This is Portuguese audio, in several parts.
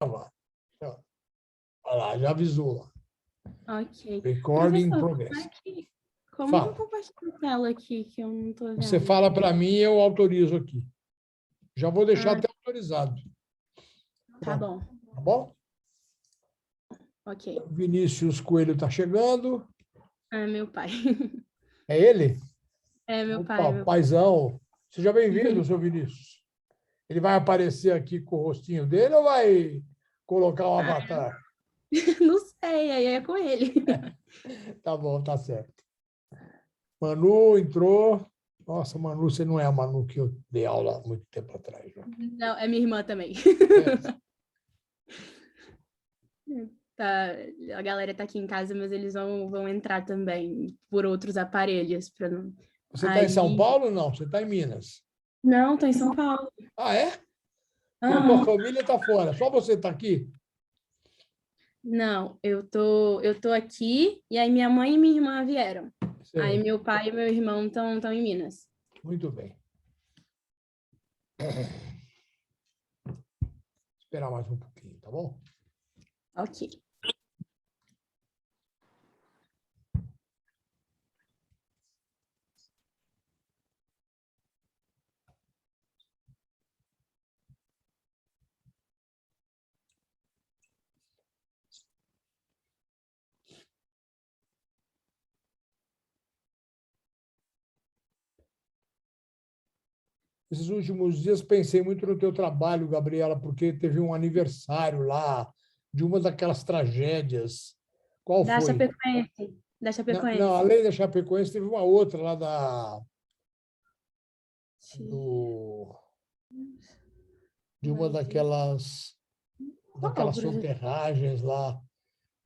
gravar. Olha lá, já avisou lá. Ok. Recording Professor, progress. como Fala. eu compartilho a tela aqui que eu não estou vendo? Você fala para mim e eu autorizo aqui. Já vou deixar até autorizado. Tá bom. Tá bom? Ok. Vinícius Coelho está chegando. É meu pai. É ele? É meu Opa, pai. paizão. Seja bem-vindo, seu Vinícius. Ele vai aparecer aqui com o rostinho dele ou vai colocar um avatar? Não sei, aí é com ele. Tá bom, tá certo. Manu entrou. Nossa, Manu, você não é a Manu que eu dei aula há muito tempo atrás. Né? Não, é minha irmã também. É. Tá, a galera tá aqui em casa, mas eles vão entrar também por outros aparelhos. Não... Você está em São Aí... Paulo ou não? Você está em Minas? Não, tô em São Paulo. Ah, é? E a tua Aham. família está fora. Só você está aqui? Não, eu tô aqui e aí minha mãe e minha irmã vieram. Aí Sei. meu pai e meu irmão estão em Minas. Muito bem. Esperar mais um pouquinho, tá bom? Ok. Esses últimos dias pensei muito no teu trabalho, Gabriela, porque teve um aniversário lá de uma daquelas tragédias. Qual Da foi? Chapecoense. Da Não, não, Chapecoense. além da Chapecoense, teve uma outra lá do, de uma Qual, daquelas professor? soterragens lá.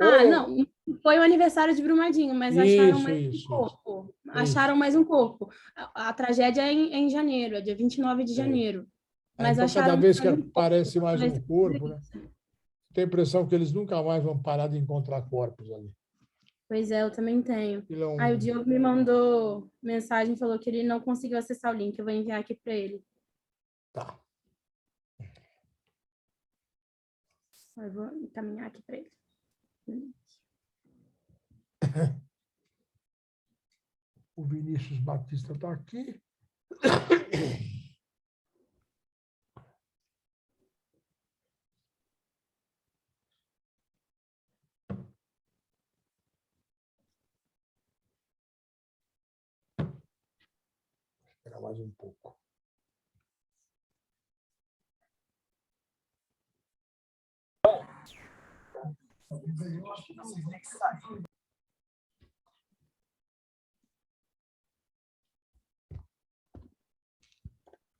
Ah, Ou, não, foi o aniversário de Brumadinho, mas acharam isso, mais um isso, isso. corpo. Isso. Acharam mais um corpo. A tragédia é em janeiro, é dia 29 de É. janeiro. Ah, Mas então, cada acharam vez que mais um corpo. aparece mais Talvez um seja corpo, né? isso. Tenho a impressão que eles nunca mais vão parar de encontrar corpos ali. Pois é, eu também tenho. Aquilo é Aí o um... Diogo me mandou mensagem, falou que ele não conseguiu acessar o link. Eu vou enviar aqui para ele. Tá. Eu vou encaminhar aqui para ele. O Vinícius Batista está aqui. Esperar mais um pouco.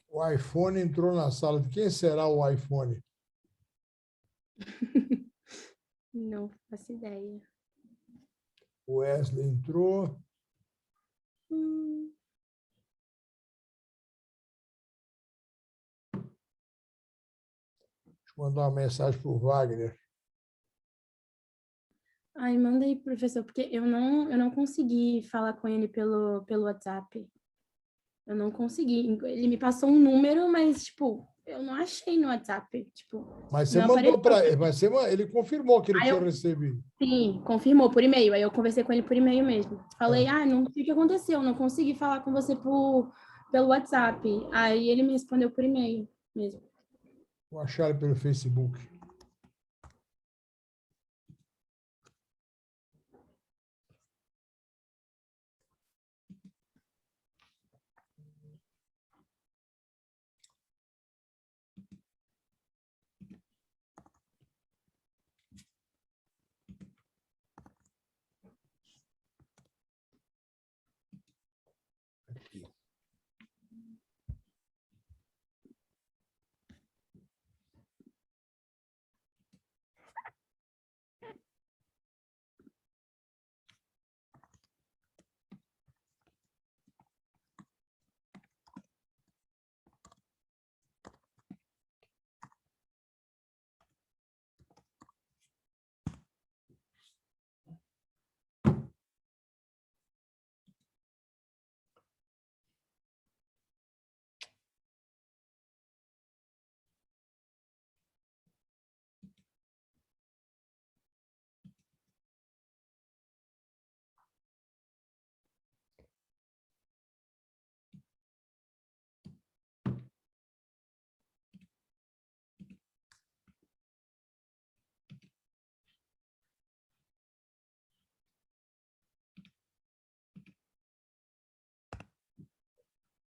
O iPhone entrou na sala. De quem será o iPhone? Não faço ideia. O Wesley entrou. Hum. Deixa eu mandar uma mensagem para o Wagner. Ai, manda aí, professor, porque eu não consegui falar com ele pelo WhatsApp. Eu não consegui. Ele me passou um número, mas, tipo, eu não achei no WhatsApp. Tipo, Mas você não mandou apareceu. para ele, ele confirmou que ele Aí tinha eu, recebido. sim, confirmou por e-mail. Aí eu conversei com ele por e-mail mesmo. Falei, Ah, não sei o que aconteceu, não consegui falar com você pelo WhatsApp. Aí ele me respondeu por e-mail mesmo. vou achar ele pelo Facebook. Aqui.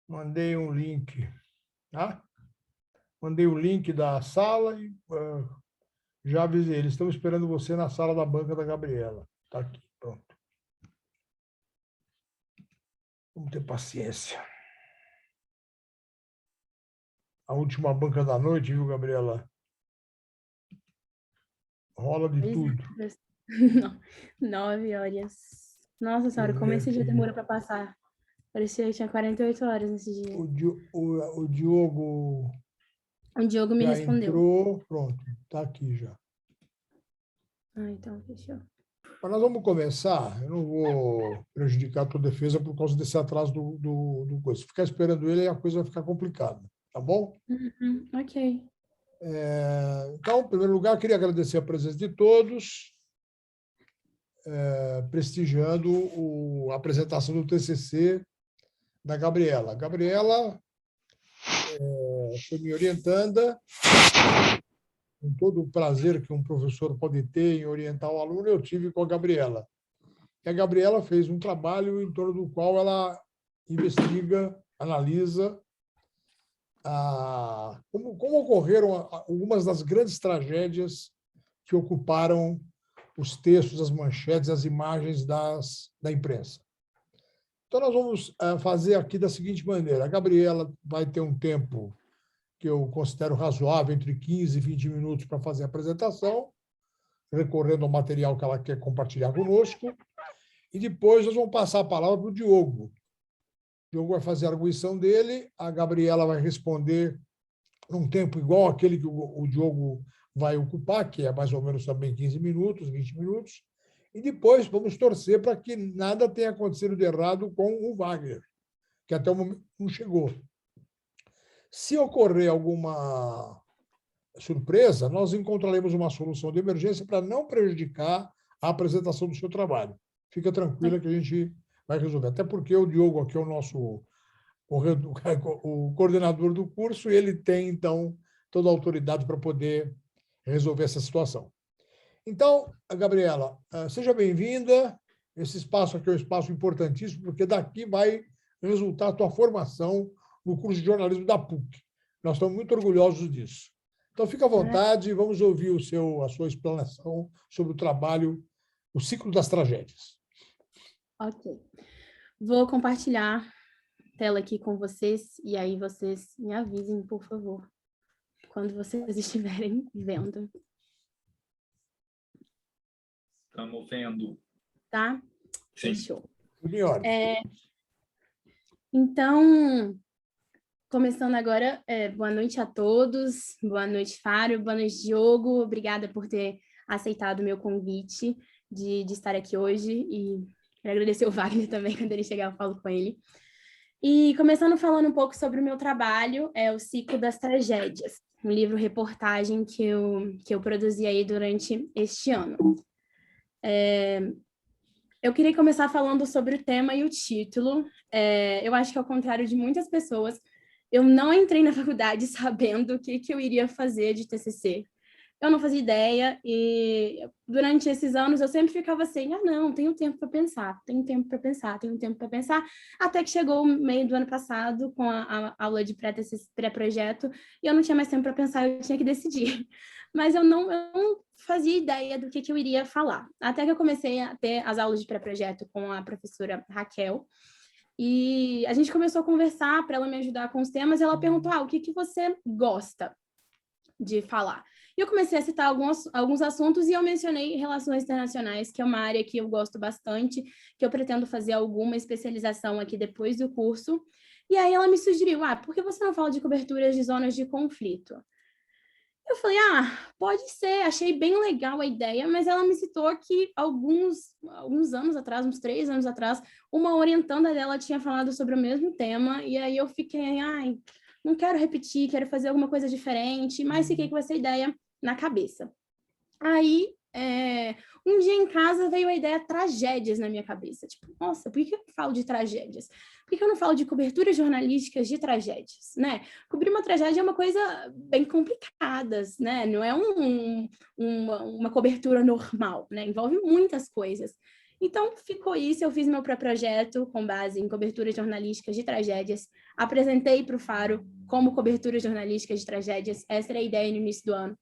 Mandei um link, tá? Mandei o link da sala e já avisei. Eles estão esperando você na sala da banca da Gabriela. Está aqui, pronto. Vamos ter paciência. A última banca da noite, viu, Gabriela? Rola de tudo. 9 horas. Nossa Deixa senhora, eu como ver esse dia aqui. demora para passar? Parecia que tinha 48 horas nesse dia. O Diogo O Diogo me já respondeu. entrou. Pronto, está aqui já. Ah, então, fechou. Mas nós vamos começar. Eu não vou prejudicar a tua defesa por causa desse atraso do coisa. Se ficar esperando ele, a coisa vai ficar complicada. Tá bom? Ok. Então, em primeiro lugar, queria agradecer a presença de todos, prestigiando a apresentação do TCC da Gabriela. A Gabriela foi me orientanda, com todo o prazer que um professor pode ter em orientar o aluno, eu tive com a Gabriela. E a Gabriela fez um trabalho em torno do qual ela investiga, analisa como ocorreram algumas das grandes tragédias que ocuparam os textos, as manchetes, as imagens da imprensa. Então, nós vamos fazer aqui da seguinte maneira. A Gabriela vai ter um tempo que eu considero razoável, entre 15 e 20 minutos, para fazer a apresentação, recorrendo ao material que ela quer compartilhar conosco, e depois nós vamos passar a palavra para o Diogo. O Diogo vai fazer a arguição dele, a Gabriela vai responder num tempo igual àquele que o Diogo vai ocupar, que é mais ou menos também 15 minutos, 20 minutos, e depois vamos torcer para que nada tenha acontecido de errado com o Wagner, que até o momento não chegou. Se ocorrer alguma surpresa, nós encontraremos uma solução de emergência para não prejudicar a apresentação do seu trabalho. Fica tranquila que a gente vai resolver. Até porque o Diogo aqui é o nosso o coordenador do curso, e ele tem, então, toda a autoridade para poder resolver essa situação. Então, Gabriela, seja bem-vinda. Esse espaço aqui é um espaço importantíssimo, porque daqui vai resultar a tua formação no curso de jornalismo da PUC. Nós estamos muito orgulhosos disso. Então, fica à vontade, vamos ouvir a sua explanação sobre o trabalho, o ciclo das tragédias. Ok. Vou compartilhar tela aqui com vocês, e aí vocês me avisem, por favor, quando vocês estiverem vendo. Estamos vendo. Tá? Sim. Fechou. Tudo em ordem. Então, começando agora, boa noite a todos, boa noite, Fábio, boa noite, Diogo, obrigada por ter aceitado o meu convite de estar aqui hoje, e quero agradecer o Wagner também, quando ele chegar eu falo com ele. E começando falando um pouco sobre o meu trabalho, o Ciclo das Tragédias, um livro-reportagem que eu produzi aí durante este ano. Eu queria começar falando sobre o tema e o título. Eu acho que, ao contrário de muitas pessoas, eu não entrei na faculdade sabendo o que eu iria fazer de TCC. Eu não fazia ideia, e durante esses anos eu sempre ficava assim, não, tenho tempo para pensar, tenho tempo para pensar, tenho tempo para pensar, até que chegou o meio do ano passado, com a aula de pré-projeto, e eu não tinha mais tempo para pensar, eu tinha que decidir. Mas eu não fazia ideia do que eu iria falar. Até que eu comecei a ter as aulas de pré-projeto com a professora Raquel, e a gente começou a conversar para ela me ajudar com os temas, e ela perguntou, o que você gosta de falar? E eu comecei a citar alguns assuntos, e eu mencionei relações internacionais, que é uma área que eu gosto bastante, que eu pretendo fazer alguma especialização aqui depois do curso. E aí ela me sugeriu, por que você não fala de coberturas de zonas de conflito? Eu falei, pode ser, achei bem legal a ideia, mas ela me citou que alguns anos atrás, uns 3 anos atrás, uma orientanda dela tinha falado sobre o mesmo tema, e aí eu fiquei, não quero repetir, quero fazer alguma coisa diferente, mas fiquei com essa ideia na cabeça. Aí, um dia em casa veio a ideia tragédias na minha cabeça. Tipo, nossa, por que eu falo de tragédias? Por que eu não falo de coberturas jornalísticas de tragédias, né? Cobrir uma tragédia é uma coisa bem complicada, né? Não é uma cobertura normal, né? Envolve muitas coisas. Então, ficou isso, eu fiz meu pré-projeto com base em coberturas jornalísticas de tragédias, apresentei para o Faro como cobertura jornalística de tragédias, essa era a ideia no início do ano.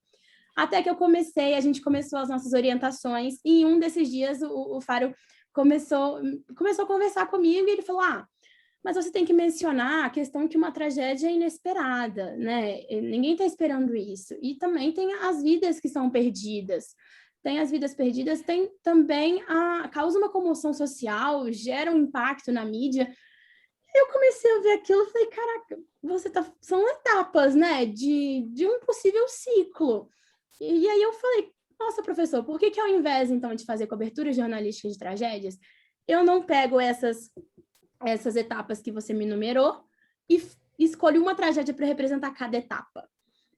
Até que a gente começou as nossas orientações, e em um desses dias o Faro começou a conversar comigo, e ele falou, mas você tem que mencionar a questão que uma tragédia é inesperada, né? Ninguém está esperando isso. E também tem as vidas que são perdidas. Tem as vidas perdidas, tem também causa uma comoção social, gera um impacto na mídia. Eu comecei a ver aquilo e falei, caraca, são etapas, né, de um possível ciclo. E aí eu falei, nossa, professor, por que ao invés, então, de fazer cobertura jornalística de tragédias, eu não pego essas etapas que você me numerou e escolho uma tragédia para representar cada etapa?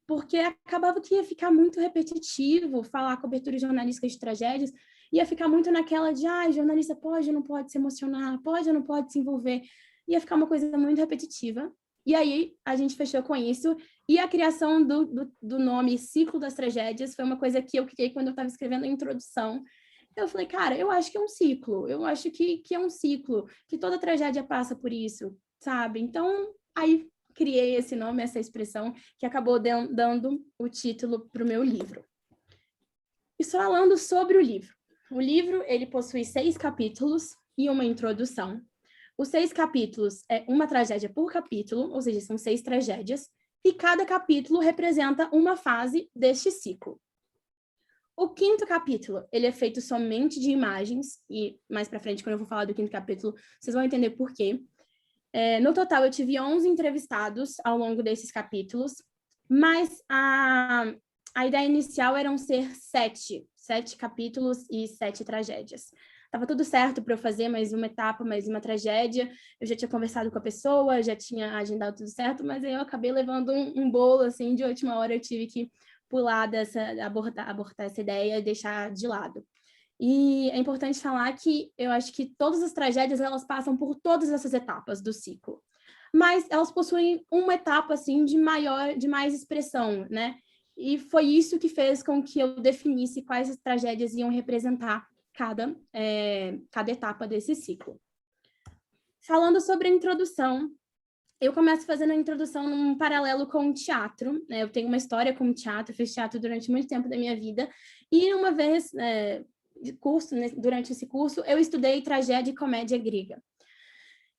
Porque acabava que ia ficar muito repetitivo falar cobertura jornalística de tragédias, ia ficar muito naquela de, jornalista pode ou não pode se emocionar, pode ou não pode se envolver, ia ficar uma coisa muito repetitiva. E aí a gente fechou com isso, e a criação do nome Ciclo das Tragédias foi uma coisa que eu criei quando eu estava escrevendo a introdução. Eu falei, cara, eu acho que é um ciclo, eu acho que é um ciclo, que toda tragédia passa por isso, sabe? Então, aí criei esse nome, essa expressão, que acabou dando o título para o meu livro. E falando sobre o livro, ele possui 6 capítulos e uma introdução. Os 6 capítulos é uma tragédia por capítulo, ou seja, são 6 tragédias, e cada capítulo representa uma fase deste ciclo. O 5º capítulo, ele é feito somente de imagens, e mais para frente, quando eu vou falar do 5º capítulo, vocês vão entender por quê. No total, eu tive 11 entrevistados ao longo desses capítulos, mas a ideia inicial eram ser 7 capítulos e 7 tragédias. Estava tudo certo para eu fazer mais uma etapa, mais uma tragédia. Eu já tinha conversado com a pessoa, já tinha agendado tudo certo, mas aí eu acabei levando um bolo, assim, de última hora eu tive que pular abortar essa ideia e deixar de lado. E é importante falar que eu acho que todas as tragédias, elas passam por todas essas etapas do ciclo. Mas elas possuem uma etapa, assim, de mais expressão, né? E foi isso que fez com que eu definisse quais as tragédias iam representar cada etapa desse ciclo. Falando sobre a introdução, eu começo fazendo a introdução num paralelo com o teatro, né? Eu tenho uma história com o teatro, fiz teatro durante muito tempo da minha vida, e uma vez, durante esse curso, eu estudei tragédia e comédia grega.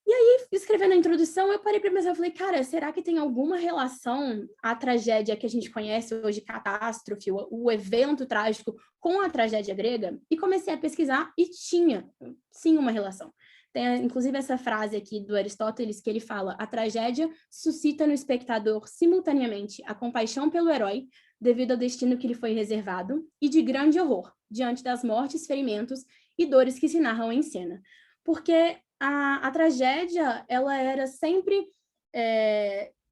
E aí, escrevendo a introdução, eu parei para pensar, eu falei, cara, será que tem alguma relação a tragédia que a gente conhece hoje, catástrofe, o evento trágico, com a tragédia grega? E comecei a pesquisar e tinha, sim, uma relação. Tem, inclusive, essa frase aqui do Aristóteles, que ele fala, a tragédia suscita no espectador, simultaneamente, a compaixão pelo herói, devido ao destino que lhe foi reservado, e de grande horror, diante das mortes, ferimentos e dores que se narram em cena. Porque a tragédia, ela era sempre...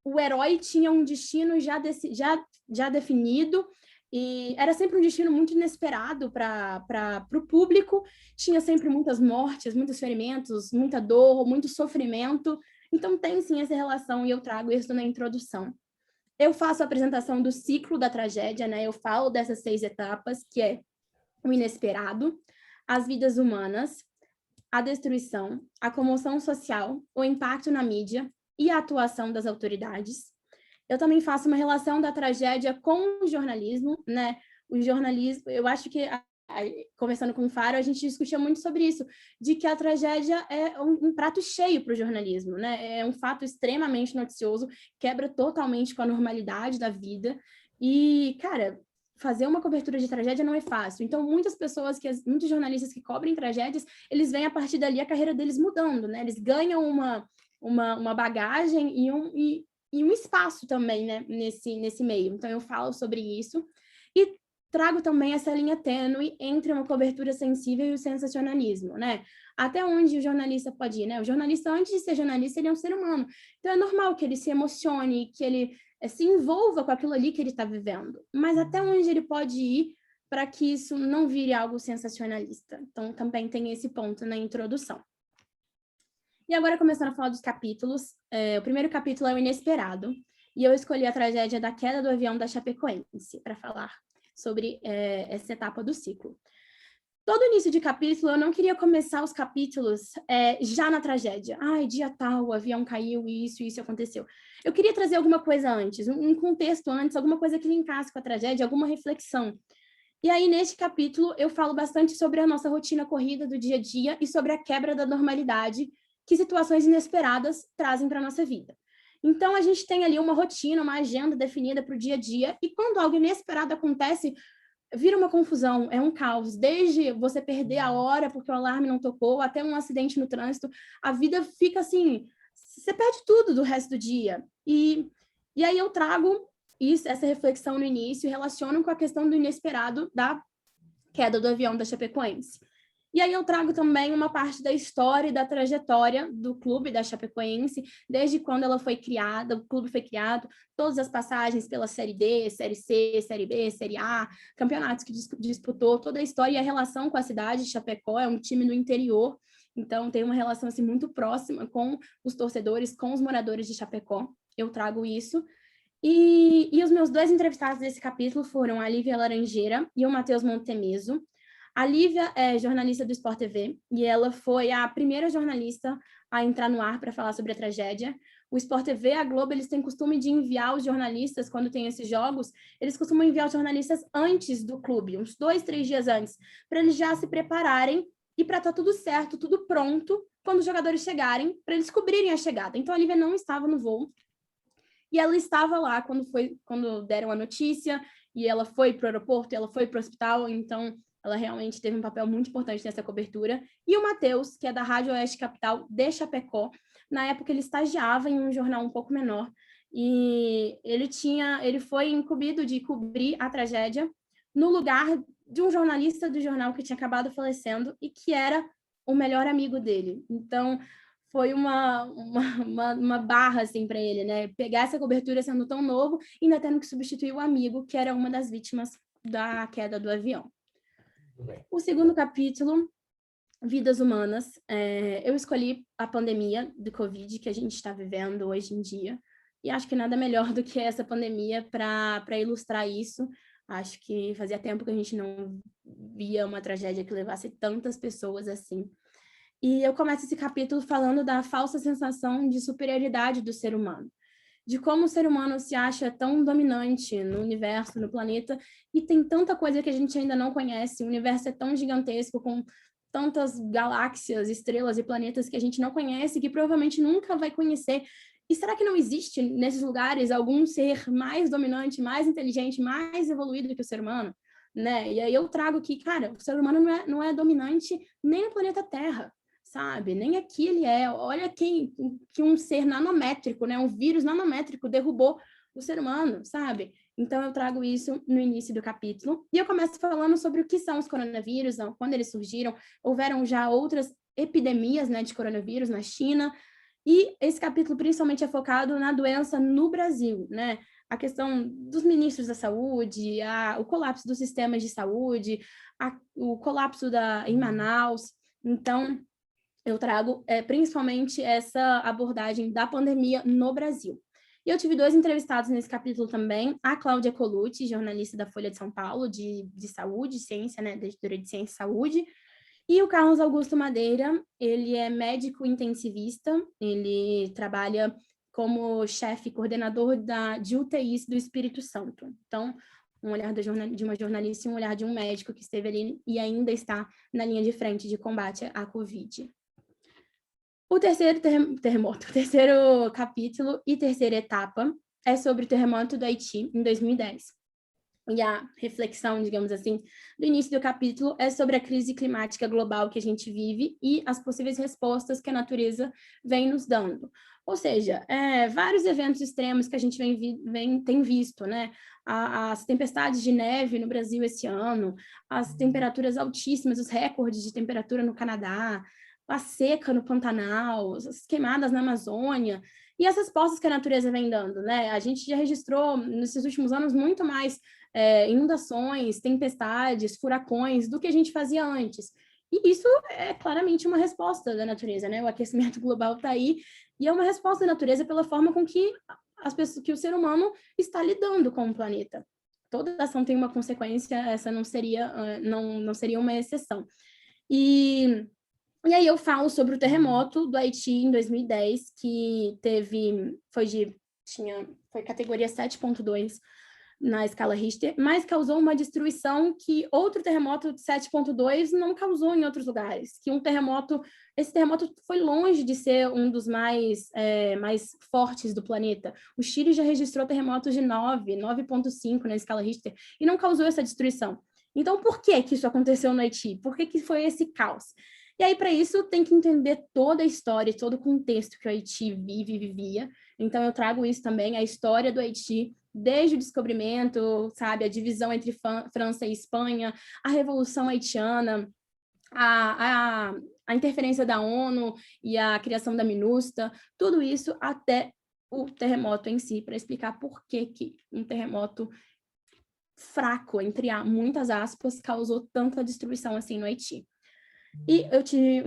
o herói tinha um destino já definido, e era sempre um destino muito inesperado para o público, tinha sempre muitas mortes, muitos ferimentos, muita dor, muito sofrimento. Então, tem sim essa relação, e eu trago isso na introdução. Eu faço a apresentação do ciclo da tragédia, né? Eu falo dessas 6 etapas, que é o inesperado, as vidas humanas, a destruição, a comoção social, o impacto na mídia e a atuação das autoridades. Eu também faço uma relação da tragédia com o jornalismo, né? O jornalismo, eu acho que, conversando com o Faro, a gente discutia muito sobre isso, de que a tragédia é um prato cheio para o jornalismo, né? É um fato extremamente noticioso, quebra totalmente com a normalidade da vida. E, cara, fazer uma cobertura de tragédia não é fácil. Então, muitos jornalistas que cobrem tragédias, eles veem a partir dali a carreira deles mudando, né? Eles ganham uma bagagem e um espaço também, né, nesse meio. Então, eu falo sobre isso e trago também essa linha tênue entre uma cobertura sensível e o sensacionalismo, né? Até onde o jornalista pode ir, né? O jornalista, antes de ser jornalista, ele é um ser humano. Então, é normal que ele se emocione, que ele se envolva com aquilo ali que ele está vivendo. Mas até onde ele pode ir para que isso não vire algo sensacionalista? Então, também tem esse ponto na introdução. E agora, começando a falar dos capítulos, o primeiro capítulo é o inesperado, e eu escolhi a tragédia da queda do avião da Chapecoense para falar sobre essa etapa do ciclo. todo início de capítulo, eu não queria começar os capítulos já na tragédia. Ai, dia tal, o avião caiu e isso aconteceu. Eu queria trazer alguma coisa antes, um contexto antes, alguma coisa que linkasse com a tragédia, alguma reflexão. E aí, neste capítulo, eu falo bastante sobre a nossa rotina corrida do dia a dia e sobre a quebra da normalidade que situações inesperadas trazem para a nossa vida. Então, a gente tem ali uma rotina, uma agenda definida para o dia a dia, e quando algo inesperado acontece, vira uma confusão, é um caos. Desde você perder a hora porque o alarme não tocou, até um acidente no trânsito, a vida fica assim, você perde tudo do resto do dia. E aí eu trago essa reflexão no início, relaciono com a questão do inesperado da queda do avião da Chapecoense. E aí eu trago também uma parte da história e da trajetória do clube da Chapecoense, desde quando ela foi criada, o clube foi criado, todas as passagens pela Série D, Série C, Série B, Série A, campeonatos que disputou, toda a história e a relação com a cidade de Chapecó, é um time do interior, então tem uma relação assim, muito próxima com os torcedores, com os moradores de Chapecó. Eu trago isso. E os meus dois entrevistados desse capítulo foram a Lívia Laranjeira e o Matheus Montemeso. A Lívia é jornalista do Sport TV e ela foi a primeira jornalista a entrar no ar para falar sobre a tragédia. O Sport TV, a Globo, eles têm costume de enviar os jornalistas, quando tem esses jogos, eles costumam enviar os jornalistas antes do clube, uns 2, 3 dias antes, para eles já se prepararem e para estar tudo certo, tudo pronto, quando os jogadores chegarem, para eles cobrirem a chegada. Então, a Lívia não estava no voo, e ela estava lá quando deram a notícia, e ela foi para o aeroporto, ela foi para o hospital, então ela realmente teve um papel muito importante nessa cobertura. E o Matheus, que é da Rádio Oeste Capital de Chapecó, na época ele estagiava em um jornal um pouco menor, e ele foi incumbido de cobrir a tragédia no lugar de um jornalista do jornal que tinha acabado falecendo e que era o melhor amigo dele. Então, foi uma barra, assim, para ele, né? Pegar essa cobertura sendo tão novo e ainda tendo que substituir o amigo, que era uma das vítimas da queda do avião. O segundo capítulo, Vidas Humanas, eu escolhi a pandemia do Covid que a gente está vivendo hoje em dia, e acho que nada melhor do que essa pandemia para ilustrar isso. Acho que fazia tempo que a gente não via uma tragédia que levasse tantas pessoas assim. E eu começo esse capítulo falando da falsa sensação de superioridade do ser humano, de como o ser humano se acha tão dominante no universo, no planeta, e tem tanta coisa que a gente ainda não conhece. O universo é tão gigantesco, com tantas galáxias, estrelas e planetas que a gente não conhece, que provavelmente nunca vai conhecer. E será que não existe nesses lugares algum ser mais dominante, mais inteligente, mais evoluído que o ser humano? Né? E aí eu trago que, cara, o ser humano não é dominante nem no planeta Terra, sabe? Nem aqui ele é. Olha que um ser nanométrico, né? Um vírus nanométrico derrubou o ser humano, sabe? Então, eu trago isso no início do capítulo. E eu começo falando sobre o que são os coronavírus, quando eles surgiram. Houveram já outras epidemias, né, de coronavírus na China. E esse capítulo, principalmente, é focado na doença no Brasil, né? A questão dos ministros da saúde, o colapso dos sistemas de saúde, o colapso em Manaus. Então, eu trago principalmente essa abordagem da pandemia no Brasil. E eu tive dois entrevistados nesse capítulo também, a Cláudia Colucci, jornalista da Folha de São Paulo, de saúde, ciência, né, da editoria de Ciência e Saúde, e o Carlos Augusto Madeira, ele é médico intensivista, ele trabalha como chefe coordenador de UTIs do Espírito Santo. Então, um olhar de uma jornalista e um olhar de um médico que esteve ali e ainda está na linha de frente de combate à Covid. O terceiro terremoto, o terceiro capítulo e terceira etapa é sobre o terremoto do Haiti, em 2010. E a reflexão, digamos assim, do início do capítulo é sobre a crise climática global que a gente vive e as possíveis respostas que a natureza vem nos dando. Ou seja, vários eventos extremos que a gente tem visto, né? As tempestades de neve no Brasil esse ano, as temperaturas altíssimas, os recordes de temperatura no Canadá, a seca no Pantanal, as queimadas na Amazônia, e as respostas que a natureza vem dando, né? A gente já registrou, nesses últimos anos, muito mais inundações, tempestades, furacões, do que a gente fazia antes. E isso é claramente uma resposta da natureza, né? O aquecimento global está aí, e é uma resposta da natureza pela forma com que que o ser humano está lidando com o planeta. toda ação tem uma consequência, essa não seria uma exceção. E aí eu falo sobre o terremoto do Haiti em 2010, que foi categoria 7.2 na escala Richter, mas causou uma destruição que outro terremoto de 7.2 não causou em outros lugares. Esse terremoto foi longe de ser um dos mais fortes do planeta. O Chile já registrou terremotos de 9.5 na escala Richter, e não causou essa destruição. Então, por que isso aconteceu no Haiti? Por que foi esse caos? E aí, para isso, tem que entender toda a história, todo o contexto que o Haiti vive e vivia. Então, eu trago isso também, a história do Haiti, desde o descobrimento, sabe, a divisão entre França e Espanha, a Revolução Haitiana, a interferência da ONU e a criação da MINUSTA, tudo isso até o terremoto em si, para explicar por que um terremoto fraco, entre muitas aspas, causou tanta destruição assim no Haiti. E eu tive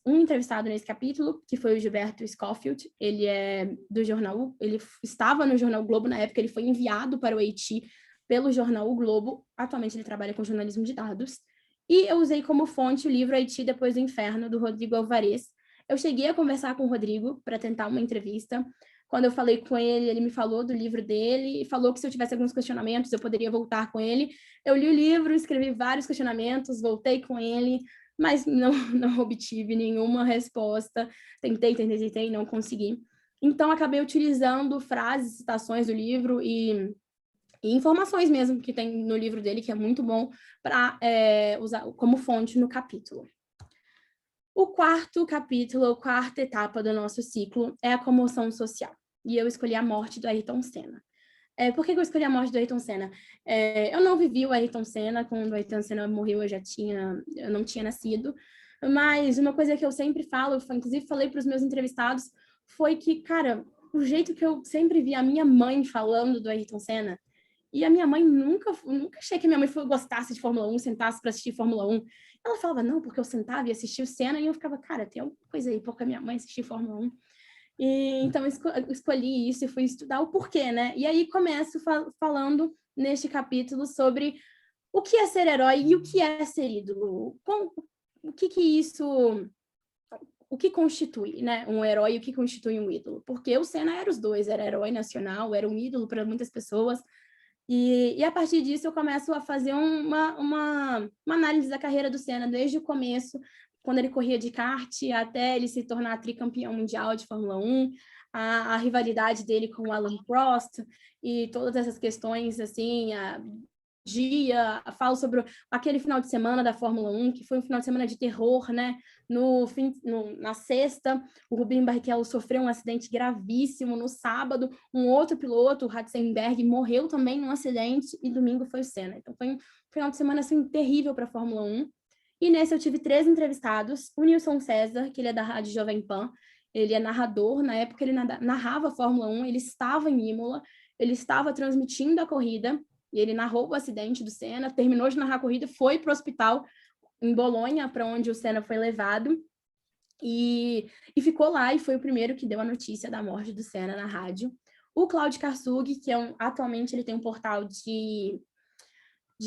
um entrevistado nesse capítulo, que foi o Gilberto Schofield. Ele é do jornal, ele estava no jornal Globo na época, ele foi enviado para o Haiti pelo jornal O Globo. Atualmente ele trabalha com jornalismo de dados. E eu usei como fonte o livro Haiti Depois do Inferno, do Rodrigo Alvarez. Eu cheguei a conversar com o Rodrigo para tentar uma entrevista. Quando eu falei com ele, ele me falou do livro dele e falou que se eu tivesse alguns questionamentos, eu poderia voltar com ele. Eu li o livro, escrevi vários questionamentos, voltei com ele, mas não obtive nenhuma resposta. Tentei, não consegui. Então, acabei utilizando frases, citações do livro e informações mesmo que tem no livro dele, que é muito bom, para usar como fonte no capítulo. O quarto capítulo, a quarta etapa do nosso ciclo é a comoção social. E eu escolhi a morte do Ayrton Senna. Por que eu escolhi a morte do Ayrton Senna? Eu não vivi o Ayrton Senna. Quando o Ayrton Senna morreu, eu não tinha nascido. Mas uma coisa que eu sempre falo, inclusive falei para os meus entrevistados, foi que, cara, o jeito que eu sempre vi a minha mãe falando do Ayrton Senna, e a minha mãe nunca achei que a minha mãe gostasse de Fórmula 1, sentasse para assistir Fórmula 1. Ela falava, não, porque eu sentava e assistia o Senna, e eu ficava, cara, tem alguma coisa aí porque a minha mãe assistia Fórmula 1. E, então, eu escolhi isso e fui estudar o porquê, né? E aí começo falando neste capítulo sobre o que é ser herói e o que é ser ídolo. O que constitui, né, um herói e o que constitui um ídolo? Porque o Senna era os dois, era herói nacional, era um ídolo para muitas pessoas. E a partir disso eu começo a fazer uma análise da carreira do Senna desde o começo, quando ele corria de kart, até ele se tornar tricampeão mundial de Fórmula 1, a rivalidade dele com o Alan Prost e todas essas questões, assim, falo sobre aquele final de semana da Fórmula 1, que foi um final de semana de terror, né? Na sexta, o Rubinho Barrichello sofreu um acidente gravíssimo. No sábado, um outro piloto, o Ratzenberg, morreu também num acidente, e domingo foi o Senna. Então, foi um final de semana assim, terrível para a Fórmula 1. E nesse eu tive 3 entrevistados. O Nilson César, que ele é da Rádio Jovem Pan, ele é narrador. Na época, ele narrava a Fórmula 1, ele estava em Imola, ele estava transmitindo a corrida, e ele narrou o acidente do Senna, terminou de narrar a corrida, foi para o hospital em Bolonha, para onde o Senna foi levado, e ficou lá, e foi o primeiro que deu a notícia da morte do Senna na rádio. O Claudio Karsug, que atualmente ele tem um portal de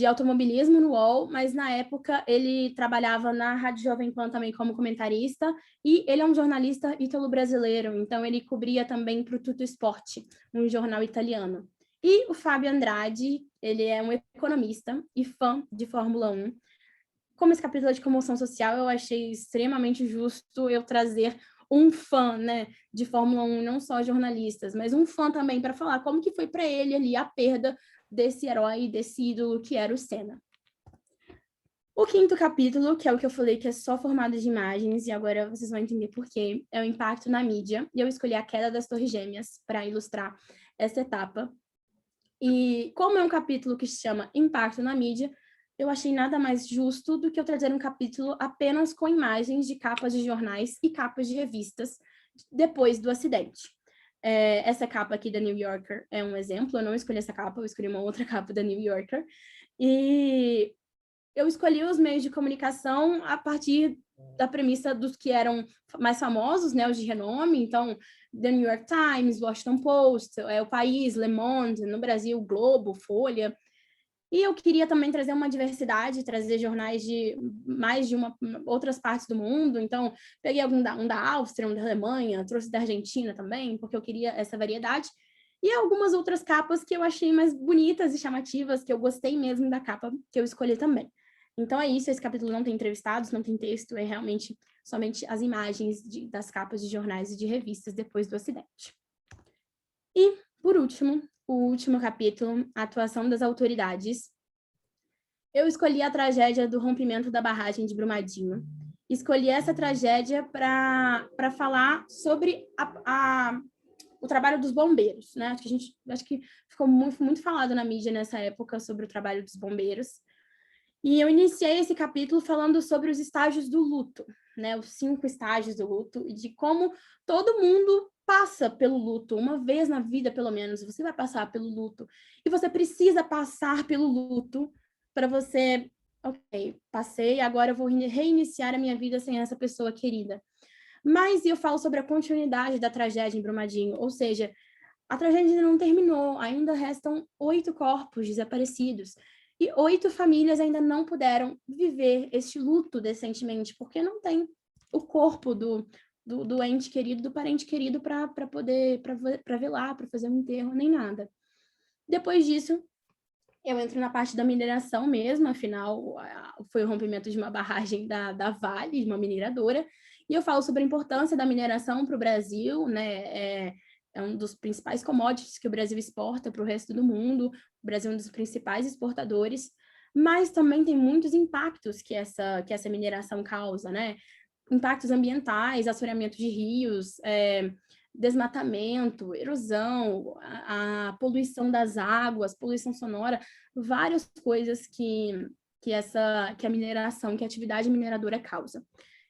automobilismo no UOL, mas na época ele trabalhava na Rádio Jovem Pan também como comentarista, e ele é um jornalista ítalo-brasileiro, então ele cobria também para o Tutto Sport, um jornal italiano. E o Fábio Andrade, ele é um economista e fã de Fórmula 1. Como esse capítulo é de comoção social, eu achei extremamente justo eu trazer um fã, né, de Fórmula 1, não só jornalistas, mas um fã também para falar como que foi para ele ali a perda desse herói, desse ídolo que era o Senna. O quinto capítulo, que é o que eu falei que é só formado de imagens, e agora vocês vão entender por quê, é o impacto na mídia, e eu escolhi a queda das Torres Gêmeas para ilustrar essa etapa. E como é um capítulo que se chama Impacto na Mídia, eu achei nada mais justo do que eu trazer um capítulo apenas com imagens de capas de jornais e capas de revistas depois do acidente. Essa capa aqui da New Yorker é um exemplo, eu não escolhi essa capa, eu escolhi uma outra capa da New Yorker, e eu escolhi os meios de comunicação a partir da premissa dos que eram mais famosos, né, os de renome, então The New York Times, Washington Post, O País, Le Monde, no Brasil, Globo, Folha, E eu queria também trazer uma diversidade, trazer jornais de mais de outras partes do mundo. Então, peguei um da Áustria, um da Alemanha, trouxe da Argentina também, porque eu queria essa variedade. E algumas outras capas que eu achei mais bonitas e chamativas, que eu gostei mesmo da capa que eu escolhi também. Então é isso, esse capítulo não tem entrevistados, não tem texto, é realmente somente as imagens das capas de jornais e de revistas depois do acidente. E, por último, o último capítulo, a atuação das autoridades. Eu escolhi a tragédia do rompimento da barragem de Brumadinho. Escolhi essa tragédia para falar sobre o trabalho dos bombeiros, né? Acho que ficou muito falado na mídia nessa época sobre o trabalho dos bombeiros. E eu iniciei esse capítulo falando sobre os estágios do luto, né? Os 5 estágios do luto, e de como todo mundo passa pelo luto, uma vez na vida, pelo menos, você vai passar pelo luto. E você precisa passar pelo luto para você, ok, passei, agora eu vou reiniciar a minha vida sem essa pessoa querida. Mas eu falo sobre a continuidade da tragédia em Brumadinho, ou seja, a tragédia ainda não terminou, ainda restam 8 corpos desaparecidos. E 8 famílias ainda não puderam viver este luto decentemente, porque não tem o corpo do ente querido, do parente querido para velar, para fazer um enterro, nem nada. Depois disso, eu entro na parte da mineração mesmo, afinal, foi o rompimento de uma barragem da Vale, de uma mineradora, e eu falo sobre a importância da mineração para o Brasil, né? É um dos principais commodities que o Brasil exporta para o resto do mundo, o Brasil é um dos principais exportadores, mas também tem muitos impactos que essa mineração causa, né? Impactos ambientais, assoreamento de rios, desmatamento, erosão, a poluição das águas, poluição sonora, várias coisas que a mineração, que a atividade mineradora causa.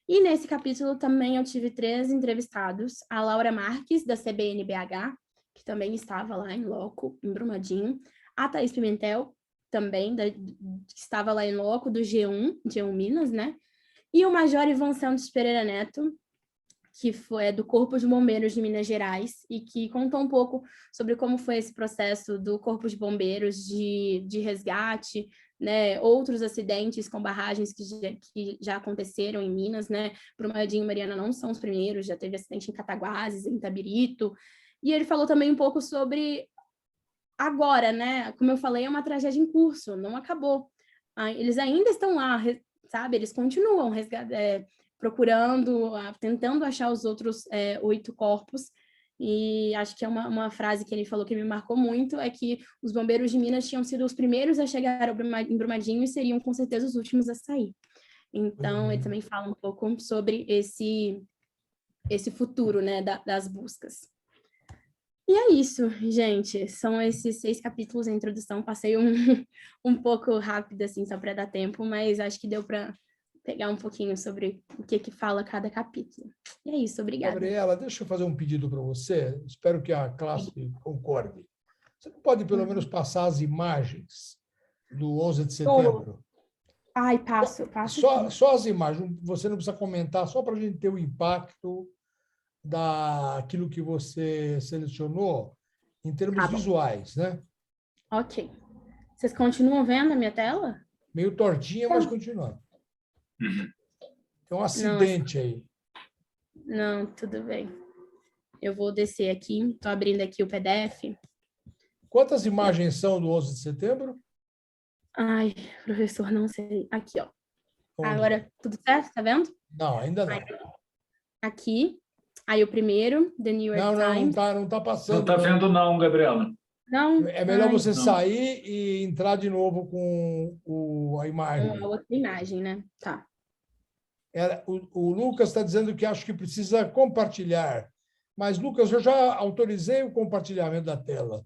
E nesse capítulo também eu tive 3 entrevistados, a Laura Marques, da CBN-BH, que também estava lá em loco, em Brumadinho, a Thaís Pimentel, também, que estava lá em loco, do G1 Minas, né? E o Major Ivan Santos Pereira Neto, que foi do Corpo de Bombeiros de Minas Gerais, e que contou um pouco sobre como foi esse processo do Corpo de Bombeiros de resgate, né, outros acidentes com barragens que já aconteceram em Minas, né, Brumadinho e Mariana não são os primeiros, já teve acidente em Cataguases, em Itabirito, e ele falou também um pouco sobre agora, né, como eu falei, é uma tragédia em curso, não acabou, eles ainda estão lá, sabe, eles continuam procurando, tentando achar os outros 8 corpos. E acho que é uma frase que ele falou que me marcou muito, é que os bombeiros de Minas tinham sido os primeiros a chegar em Brumadinho e seriam com certeza os últimos a sair. Então, ele também fala um pouco sobre esse futuro, né, das buscas. E é isso, gente. São esses 6 capítulos da introdução. Passei um pouco rápido, assim, só para dar tempo, mas acho que deu para pegar um pouquinho sobre o que fala cada capítulo. E é isso, obrigada. Gabriela, deixa eu fazer um pedido para você. Espero que a classe concorde. Você não pode, pelo menos, passar as imagens do 11 de setembro? Ai, passo. Só as imagens. Você não precisa comentar, só para a gente ter o impacto daquilo que você selecionou em termos visuais, né? Ok. Vocês continuam vendo a minha tela? Meio tortinha, mas continuando. Tem um acidente aí. Não, tudo bem. Eu vou descer aqui, estou abrindo aqui o PDF. Quantas imagens são do 11 de setembro? Ai, professor, não sei. Aqui, ó. Agora, tudo certo? Tá vendo? Não, ainda não. Aqui. Aí o primeiro, The New York Times. Não tá passando. Não está vendo não, Gabriela. Não? É melhor você sair e entrar de novo com a imagem. Uma outra imagem, né? Tá. O Lucas está dizendo que acho que precisa compartilhar. Mas, Lucas, eu já autorizei o compartilhamento da tela.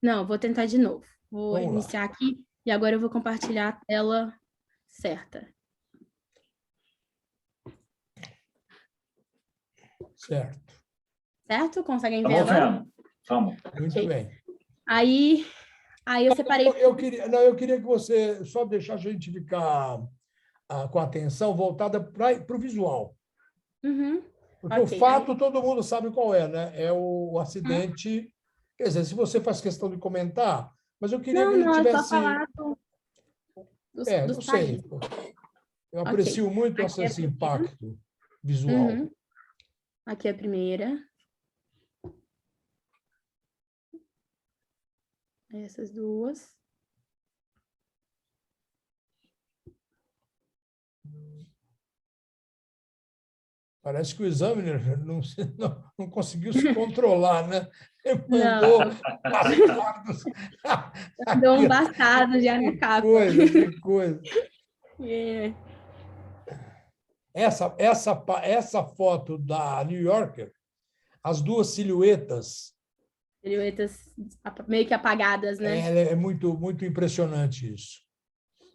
Não, vou tentar de novo. Vou Vamos iniciar lá. aqui e agora eu vou compartilhar a tela certa. Certo. Certo? Conseguem ver Estamos agora? vendo. Vamos. Muito bem. Aí eu separei... Eu queria que você só deixasse a gente ficar com a atenção voltada para o visual. Uhum. Porque o fato todo mundo sabe qual é, né? É o acidente. Quer dizer, se você faz questão de comentar, mas eu queria que ele tivesse dos não sei. países. Eu aprecio muito Aqui é a esse primeira. impacto visual. Uhum. Aqui é a primeira. Essas duas. Parece que o examiner não conseguiu se controlar, né? Ele Não, mandou bastardos. deu um Aqui, ó. bastardo já na Que capa. coisa, que coisa. É. Essa foto da New Yorker, as duas silhuetas, Silhuetas meio que apagadas, né? é muito, muito impressionante isso.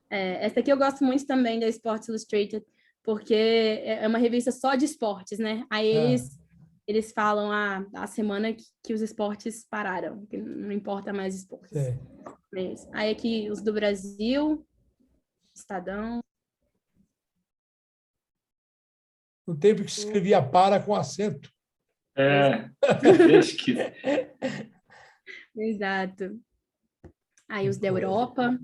Essa aqui eu gosto muito também da Sports Illustrated, porque é uma revista só de esportes, né? Aí eles falam a semana que os esportes pararam, que não importa mais esportes. É. Aí aqui os do Brasil, Estadão. No tempo que se escrevia para com acento. Desde que... Exato. Aí os da coisa. Europa.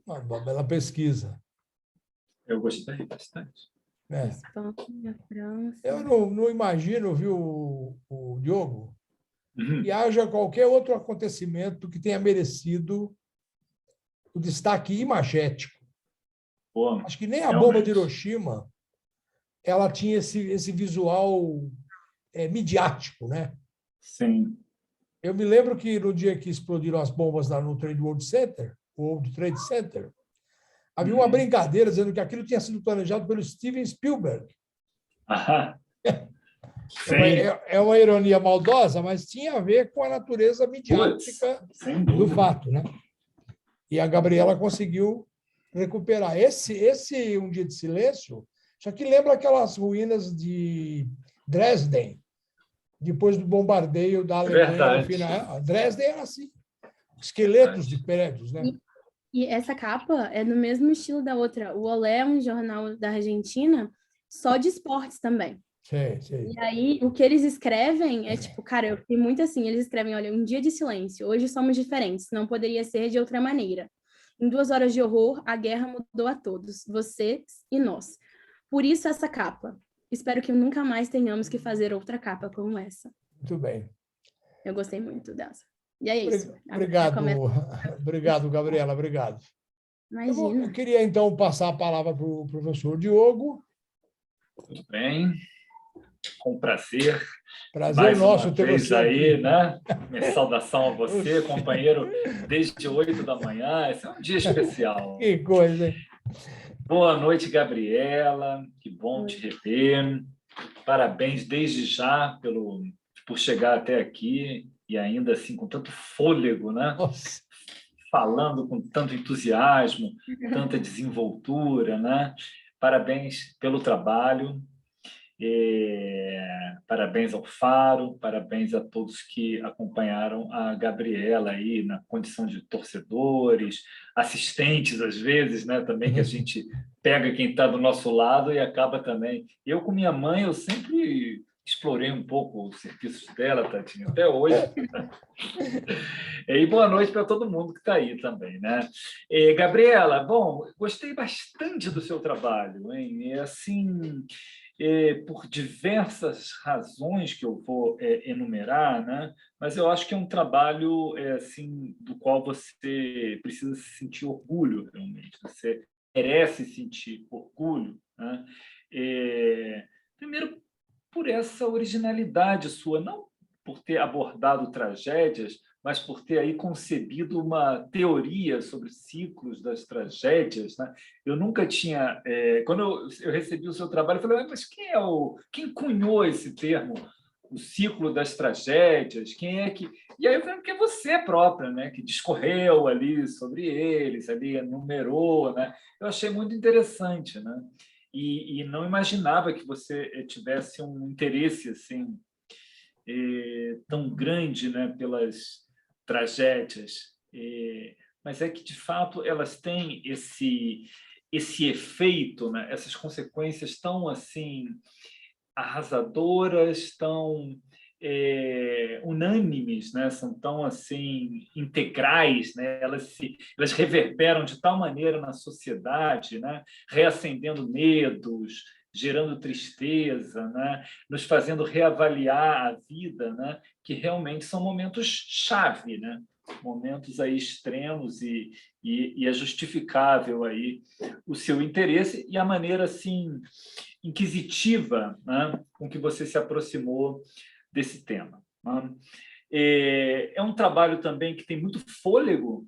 Uma bela pesquisa. Eu gostei bastante. Espanha, França. Eu não imagino, viu, o Diogo, Uhum. que haja qualquer outro acontecimento que tenha merecido o destaque imagético. Pô, Acho que nem a realmente. bomba de Hiroshima ela tinha esse visual midiático, né? Sim. Eu me lembro que no dia que explodiram as bombas lá no World Trade Center, havia uma brincadeira dizendo que aquilo tinha sido planejado pelo Steven Spielberg. Sim. É uma ironia maldosa, mas tinha a ver com a natureza midiática do fato, né? E a Gabriela conseguiu recuperar. Esse Um Dia de Silêncio, isso aqui lembra aquelas ruínas de Dresden, depois do bombardeio da Alemanha no final. Dresden era assim, esqueletos de prédios, né? E essa capa é no mesmo estilo da outra. O Olé é um jornal da Argentina, só de esportes também. Sim. E aí, o que eles escrevem é tipo, cara, eu fiquei muito assim, eles escrevem, olha, um dia de silêncio, hoje somos diferentes, não poderia ser de outra maneira. Em 2 horas de horror, a guerra mudou a todos, vocês e nós. Por isso essa capa. Espero que nunca mais tenhamos que fazer outra capa como essa. Muito bem. Eu gostei muito dessa. E é isso. Obrigado, Gabriela, obrigado. Imagina. Eu queria, então, passar a palavra para o professor Diogo. Tudo bem. Com prazer. Prazer nosso ter você aí, aqui. né? Minha saudação a você, companheiro, desde 8 da manhã. Esse é um dia especial. Que coisa, hein? Boa noite, Gabriela. Que bom te rever. Parabéns desde já por chegar até aqui e ainda assim com tanto fôlego, né? Nossa. Falando com tanto entusiasmo, tanta desenvoltura, né? Parabéns pelo trabalho. Parabéns ao Faro, parabéns a todos que acompanharam a Gabriela aí na condição de torcedores, assistentes às vezes, né? Também que a gente pega quem está do nosso lado e acaba também. Eu com minha mãe, eu sempre explorei um pouco os serviços dela, Tadinho, até hoje. E boa noite para todo mundo que está aí também, né? Gabriela, bom, gostei bastante do seu trabalho, hein? Assim, por diversas razões que eu vou enumerar, né? Mas eu acho que é um trabalho assim, do qual você precisa se sentir orgulho, realmente. Você merece sentir orgulho, né? Primeiro, por essa originalidade sua, não por ter abordado tragédias, mas por ter aí concebido uma teoria sobre ciclos das tragédias, né? Eu nunca tinha... quando eu recebi o seu trabalho, eu falei, mas quem cunhou esse termo, o ciclo das tragédias? Quem é que... E aí eu falei, porque é você própria, né? Que discorreu ali sobre eles, ali enumerou, né? Eu achei muito interessante, né? E não imaginava que você tivesse um interesse assim tão grande, né, pelas tragédias, mas é que de fato elas têm esse efeito, né, essas consequências tão assim arrasadoras, tão unânimes, né? São tão assim integrais, né? Elas reverberam de tal maneira na sociedade, né? Reacendendo medos, gerando tristeza, né? Nos fazendo reavaliar a vida, né? Que realmente são momentos chave, né? Momentos aí extremos e é justificável aí o seu interesse e a maneira assim inquisitiva, né? Com que você se aproximou desse tema, né? É um trabalho também que tem muito fôlego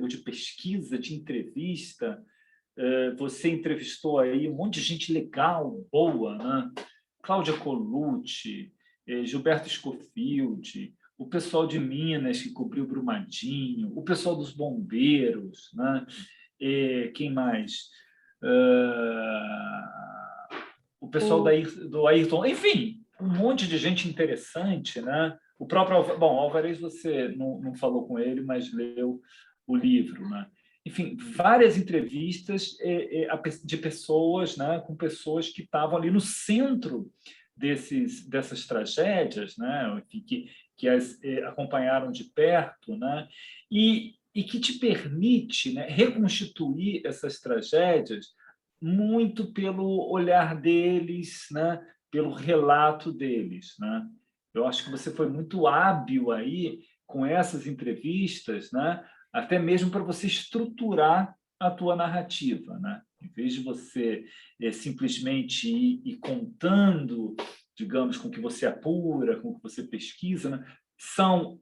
de pesquisa, de entrevista. Você entrevistou aí um monte de gente legal, boa, né? Cláudia Colucci, Gilberto Scofield, o pessoal de Minas que cobriu Brumadinho, o pessoal dos bombeiros, né? Quem mais? O pessoal do Ayrton, enfim, um monte de gente interessante, né? O próprio Alvarez, você não falou com ele, mas leu o livro, né? Enfim, várias entrevistas de pessoas, né? Com pessoas que estavam ali no centro dessas tragédias, né? Enfim, que as acompanharam de perto, né? E que te permite, né, reconstituir essas tragédias muito pelo olhar deles, né? Pelo relato deles, né? Eu acho que você foi muito hábil aí com essas entrevistas, né? Até mesmo para você estruturar a tua narrativa, né? Em vez de você simplesmente ir contando, digamos, com o que você apura, com o que você pesquisa, né? São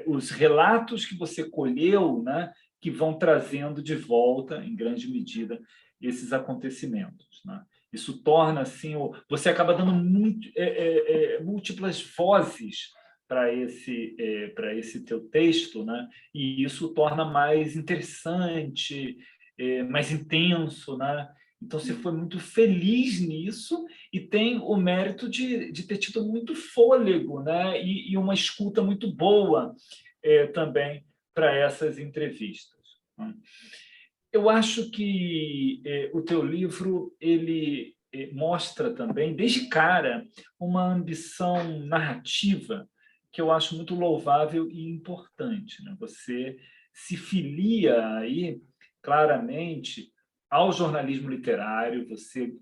os relatos que você colheu, né? Que vão trazendo de volta, em grande medida, esses acontecimentos, né? Isso torna assim, você acaba dando múltiplas vozes para esse teu texto, né? E isso torna mais interessante, mais intenso, né? Então você foi muito feliz nisso e tem o mérito de ter tido muito fôlego, né? E uma escuta muito boa também para essas entrevistas, né? Eu acho que o teu livro ele mostra também, desde cara, uma ambição narrativa que eu acho muito louvável e importante, né? Você se filia aí claramente ao jornalismo literário, você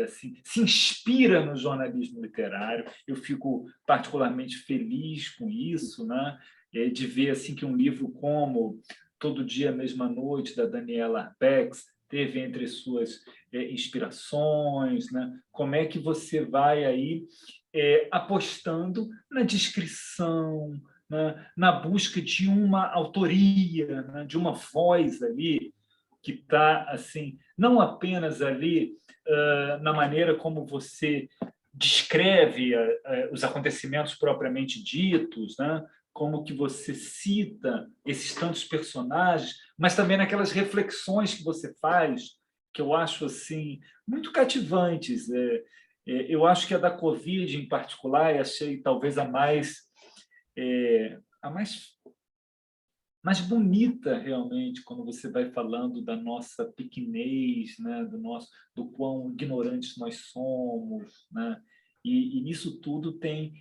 assim, se inspira no jornalismo literário. Eu fico particularmente feliz com isso, né? De ver assim que um livro como Todo Dia, Mesma Noite, da Daniela Arbex, teve entre suas inspirações, né? Como é que você vai aí apostando na descrição, né? Na busca de uma autoria, né? De uma voz ali que está assim, não apenas ali na maneira como você descreve os acontecimentos propriamente ditos, né? Como que você cita esses tantos personagens, mas também naquelas reflexões que você faz, que eu acho assim muito cativantes. Eu acho que a da Covid, em particular, eu achei talvez a mais bonita realmente quando você vai falando da nossa pequenez, né? Do quão ignorantes nós somos, né? E nisso tudo tem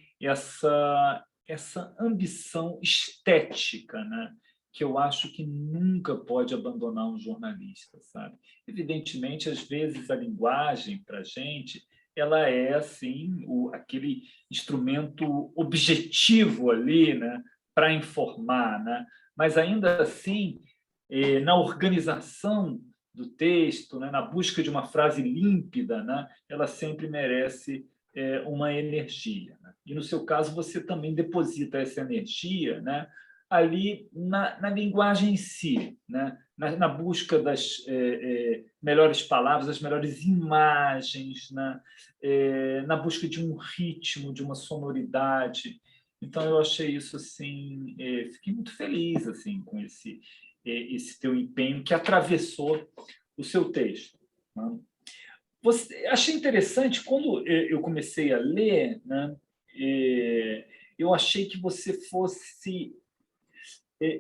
essa ambição estética, né? Que eu acho que nunca pode abandonar um jornalista, sabe? Evidentemente, às vezes a linguagem para a gente ela é assim aquele instrumento objetivo ali, né? Para informar, né? Mas ainda assim, na organização do texto, né, na busca de uma frase límpida, né, ela sempre merece uma energia, né? E no seu caso você também deposita essa energia, né, ali na linguagem em si, né, na busca das melhores palavras, das melhores imagens, né, na busca de um ritmo, de uma sonoridade. Então eu achei isso assim, fiquei muito feliz assim com esse teu empenho que atravessou o seu texto, né? Achei interessante quando eu comecei a ler, né? Eu achei que você fosse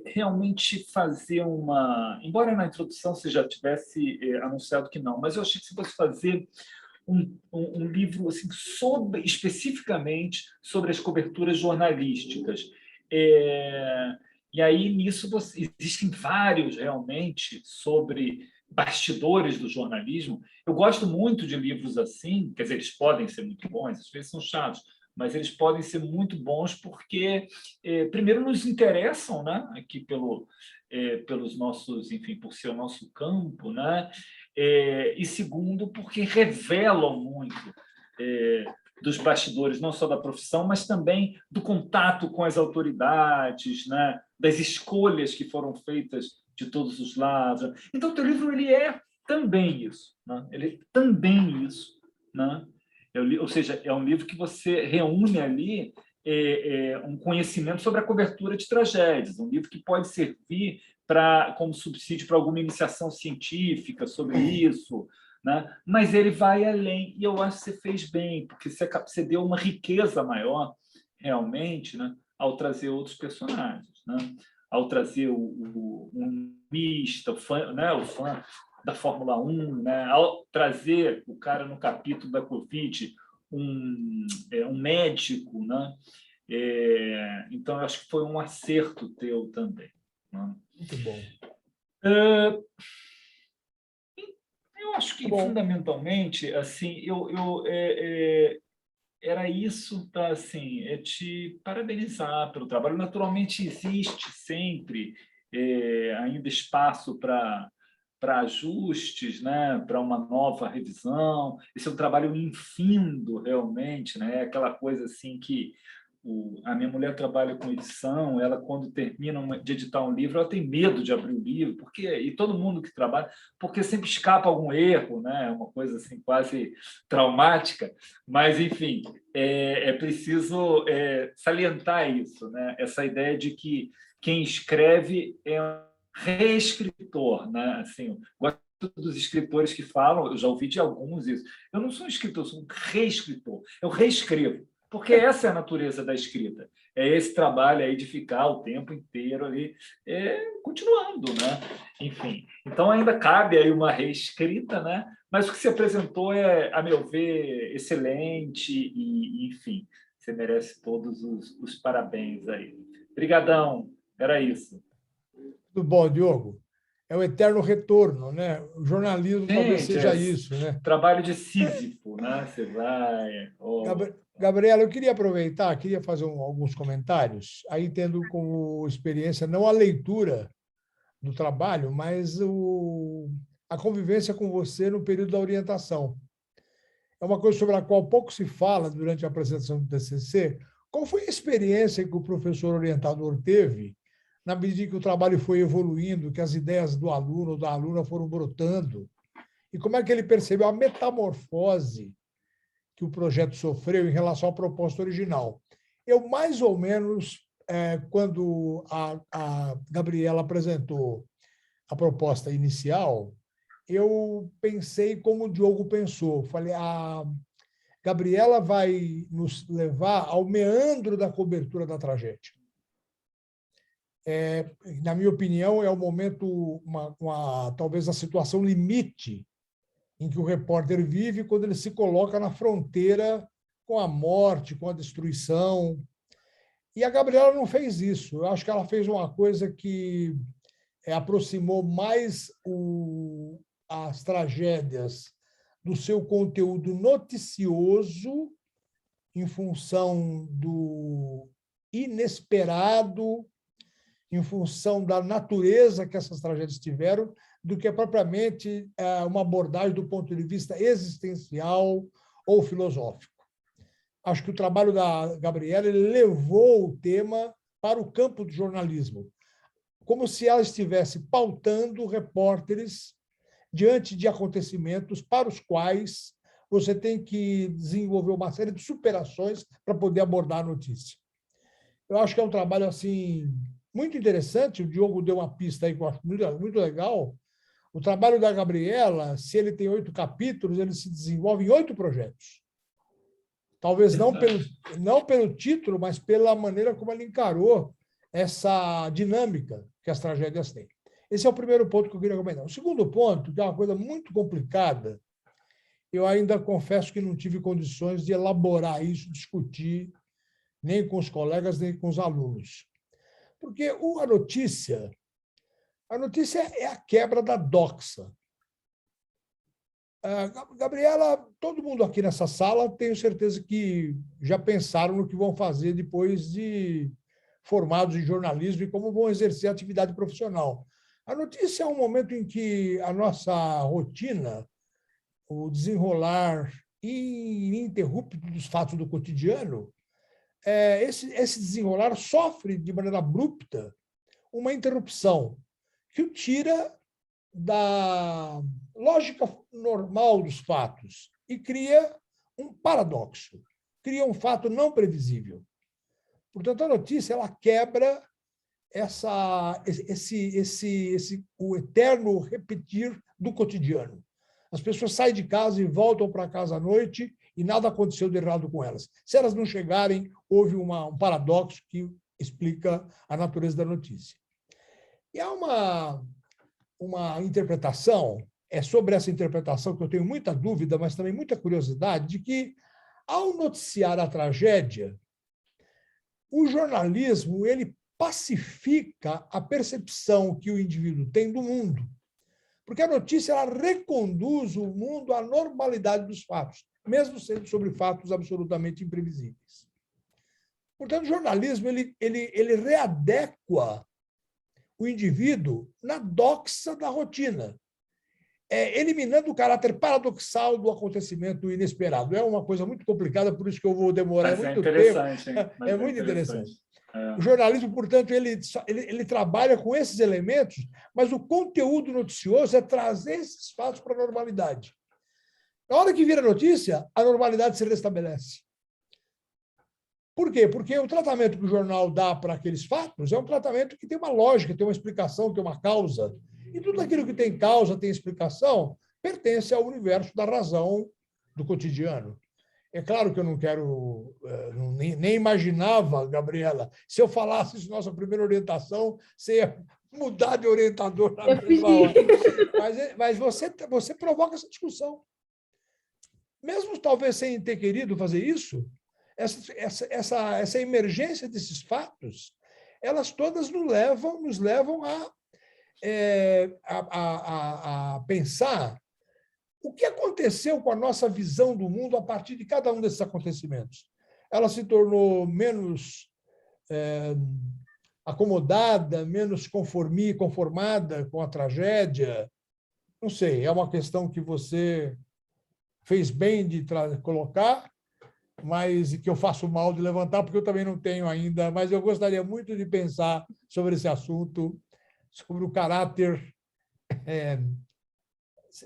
realmente fazer embora na introdução você já tivesse anunciado que não, mas eu achei que você fosse fazer um livro assim, especificamente sobre as coberturas jornalísticas. E aí, nisso, existem vários, realmente, sobre bastidores do jornalismo. Eu gosto muito de livros assim, quer dizer, eles podem ser muito bons, às vezes são chatos, mas eles podem ser muito bons porque, primeiro, nos interessam, né? Aqui pelos nossos, enfim, por ser o nosso campo, né? E segundo, porque revelam muito dos bastidores, não só da profissão, mas também do contato com as autoridades, né? Das escolhas que foram feitas de todos os lados. Então, o teu livro ele é também isso, né? Ele é também isso, né? Ou seja, é um livro que você reúne ali um conhecimento sobre a cobertura de tragédias, um livro que pode servir como subsídio para alguma iniciação científica sobre isso, né? Mas ele vai além, e eu acho que você fez bem, porque você deu uma riqueza maior, realmente, né? Ao trazer outros personagens, né? Ao trazer um mista, o fã da Fórmula 1, né? Ao trazer o cara no capítulo da Covid, um médico, né? Então, eu acho que foi um acerto teu também, né? Muito bom. Eu acho que, Bom, fundamentalmente, assim, era isso para assim, te parabenizar pelo trabalho. Naturalmente, existe sempre ainda espaço para ajustes, né? Para uma nova revisão. Esse é um trabalho infindo, realmente, né? É aquela coisa assim que a minha mulher trabalha com edição, ela, quando termina de editar um livro, ela tem medo de abrir o livro, e todo mundo que trabalha, porque sempre escapa algum erro, né? É uma coisa assim, quase traumática, mas, enfim, é preciso salientar isso, né? Essa ideia de que quem escreve é um reescritor, né? Assim, gosto dos escritores que falam, eu já ouvi de alguns isso, eu não sou um escritor, eu sou um reescritor, eu reescrevo. Porque essa é a natureza da escrita. É esse trabalho aí de ficar o tempo inteiro ali continuando, né? Enfim, então ainda cabe aí uma reescrita, né? Mas o que se apresentou a meu ver, excelente e enfim, você merece todos os parabéns aí. Obrigadão, era isso. tudo bom, Diogo. É o eterno retorno, né? O jornalismo talvez Gente, seja isso, né? trabalho de Sísifo, né? Você vai... Gabriela, eu queria aproveitar, queria fazer alguns comentários, aí tendo como experiência não a leitura do trabalho, mas a convivência com você no período da orientação. É uma coisa sobre a qual pouco se fala durante a apresentação do TCC. Qual foi a experiência que o professor orientador teve na medida que o trabalho foi evoluindo, que as ideias do aluno ou da aluna foram brotando? E como é que ele percebeu a metamorfose que o projeto sofreu em relação à proposta original? Eu, mais ou menos, quando a Gabriela apresentou a proposta inicial, eu pensei como o Diogo pensou. Falei, a Gabriela vai nos levar ao meandro da cobertura da tragédia. Na minha opinião, é o momento, talvez a situação limite em que o repórter vive quando ele se coloca na fronteira com a morte, com a destruição. E a Gabriela não fez isso. Eu acho que ela fez uma coisa que aproximou mais as tragédias do seu conteúdo noticioso, em função do inesperado, em função da natureza que essas tragédias tiveram, do que propriamente uma abordagem do ponto de vista existencial ou filosófico. Acho que o trabalho da Gabriela levou o tema para o campo do jornalismo, como se ela estivesse pautando repórteres diante de acontecimentos para os quais você tem que desenvolver uma série de superações para poder abordar a notícia. Eu acho que é um trabalho assim muito interessante. O Diogo deu uma pista aí que eu acho muito legal. O trabalho da Gabriela, se ele tem 8 capítulos, ele se desenvolve em 8 projetos. Talvez não pelo título, mas pela maneira como ele encarou essa dinâmica que as tragédias têm. Esse é o primeiro ponto que eu queria comentar. O segundo ponto, que é uma coisa muito complicada, eu ainda confesso que não tive condições de elaborar isso, discutir, nem com os colegas, nem com os alunos. Porque a notícia é a quebra da doxa. Gabriela, todo mundo aqui nessa sala, tenho certeza que já pensaram no que vão fazer depois de formados em jornalismo e como vão exercer a atividade profissional. A notícia é um momento em que a nossa rotina, o desenrolar ininterrupto dos fatos do cotidiano, esse desenrolar sofre de maneira abrupta uma interrupção que o tira da lógica normal dos fatos e cria um paradoxo, cria um fato não previsível. Portanto, a notícia ela quebra o eterno repetir do cotidiano. As pessoas saem de casa e voltam para casa à noite e nada aconteceu de errado com elas. Se elas não chegarem, houve um paradoxo que explica a natureza da notícia. E há uma interpretação, é sobre essa interpretação que eu tenho muita dúvida, mas também muita curiosidade, de que, ao noticiar a tragédia, o jornalismo ele pacifica a percepção que o indivíduo tem do mundo, porque a notícia ela reconduz o mundo à normalidade dos fatos, mesmo sendo sobre fatos absolutamente imprevisíveis. Portanto, o jornalismo ele readequa o indivíduo na doxa da rotina, eliminando o caráter paradoxal do acontecimento inesperado. É uma coisa muito complicada, por isso que eu vou demorar muito tempo. É muito interessante. O jornalismo, portanto, ele trabalha com esses elementos, mas o conteúdo noticioso é trazer esses fatos para a normalidade. Na hora que vira notícia, a normalidade se restabelece. Por quê? Porque o tratamento que o jornal dá para aqueles fatos é um tratamento que tem uma lógica, tem uma explicação, tem uma causa. E tudo aquilo que tem causa, tem explicação, pertence ao universo da razão do cotidiano. É claro que eu não quero, nem imaginava, Gabriela, se eu falasse isso, nossa primeira orientação, você ia mudar de orientador na mesma hora. Mas você provoca essa discussão. Mesmo talvez sem ter querido fazer isso, essa emergência desses fatos, elas todas nos levam a pensar o que aconteceu com a nossa visão do mundo a partir de cada um desses acontecimentos. Ela se tornou menos acomodada, menos conformada com a tragédia. Não sei, é uma questão que você fez bem de colocar, mas que eu faço mal de levantar, porque eu também não tenho ainda, mas eu gostaria muito de pensar sobre esse assunto, sobre o caráter,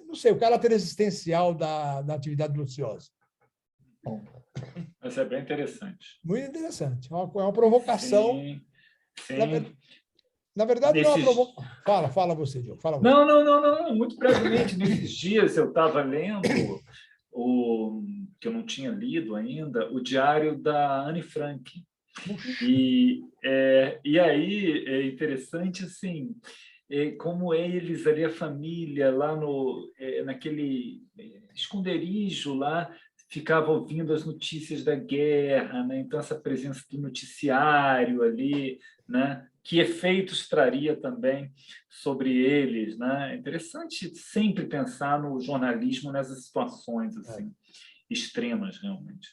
não sei, o caráter existencial da atividade noticiosa. Bom, isso é bem interessante. Muito interessante. É uma provocação. Sim, sim. Na verdade, não é uma provocação. Fala você, Diogo. Fala você. Não. Muito brevemente, nesses dias eu estava lendo que eu não tinha lido ainda, o diário da Anne Frank. E aí é interessante assim, como eles ali, a família, lá naquele esconderijo lá, ficava ouvindo as notícias da guerra, né? Então essa presença do noticiário ali, né? Que efeitos traria também sobre eles, né? É interessante sempre pensar no jornalismo nessas situações assim, extremas, realmente.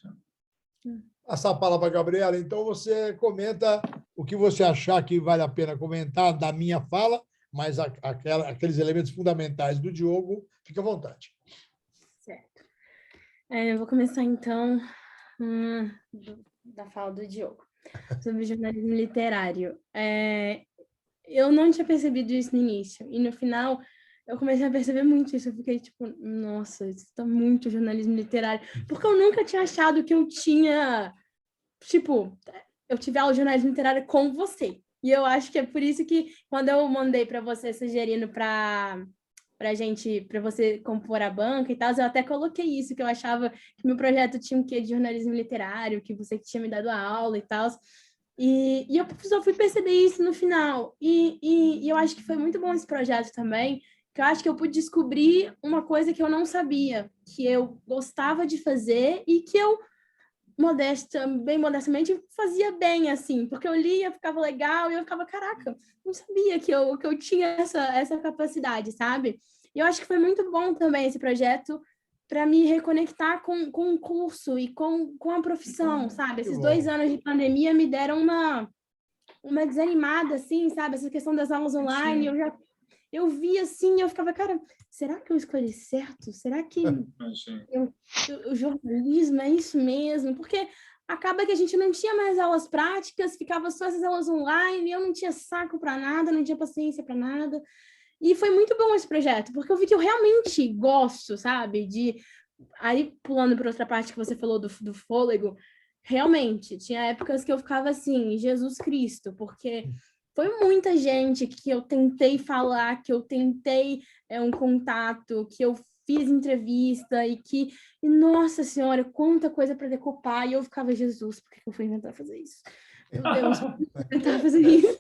Né? Passar a palavra para a Gabriela. Então, você comenta o que você achar que vale a pena comentar da minha fala, mas aqueles elementos fundamentais do Diogo, fique à vontade. Certo. Eu vou começar, então, da fala do Diogo, sobre jornalismo literário. Eu não tinha percebido isso no início, e no final eu comecei a perceber muito isso. Eu fiquei tipo, nossa, isso tá muito jornalismo literário, porque eu nunca tinha achado que eu tinha, tipo, eu tive aula de jornalismo literário com você. E eu acho que é por isso que, quando eu mandei para você sugerindo para você compor a banca e tal, eu até coloquei isso, que eu achava que meu projeto tinha um quê de jornalismo literário, que você tinha me dado a aula e tal. E eu só fui perceber isso no final. E eu acho que foi muito bom esse projeto também, que eu acho que eu pude descobrir uma coisa que eu não sabia, que eu gostava de fazer e que eu, bem modestamente, fazia bem, assim, porque eu lia, ficava legal, e eu ficava, caraca, não sabia que eu tinha essa capacidade, sabe? E eu acho que foi muito bom também esse projeto para me reconectar com o curso e com a profissão, sabe? Esses 2 anos de pandemia me deram uma desanimada, assim, sabe? Essa questão das aulas online, eu via assim, eu ficava, cara, será que eu escolhi certo? Será que o jornalismo é isso mesmo? Porque acaba que a gente não tinha mais aulas práticas, ficava só essas aulas online, eu não tinha saco para nada, não tinha paciência para nada. E foi muito bom esse projeto, porque eu vi que eu realmente gosto, sabe? Aí, pulando para outra parte que você falou do fôlego, realmente, tinha épocas que eu ficava assim, Jesus Cristo, porque foi muita gente que eu tentei falar, que eu tentei um contato, que eu fiz entrevista e nossa senhora, quanta coisa para decupar, e eu ficava, Jesus, por que eu fui inventar fazer isso? Meu Deus, por que eu fui inventar fazer isso?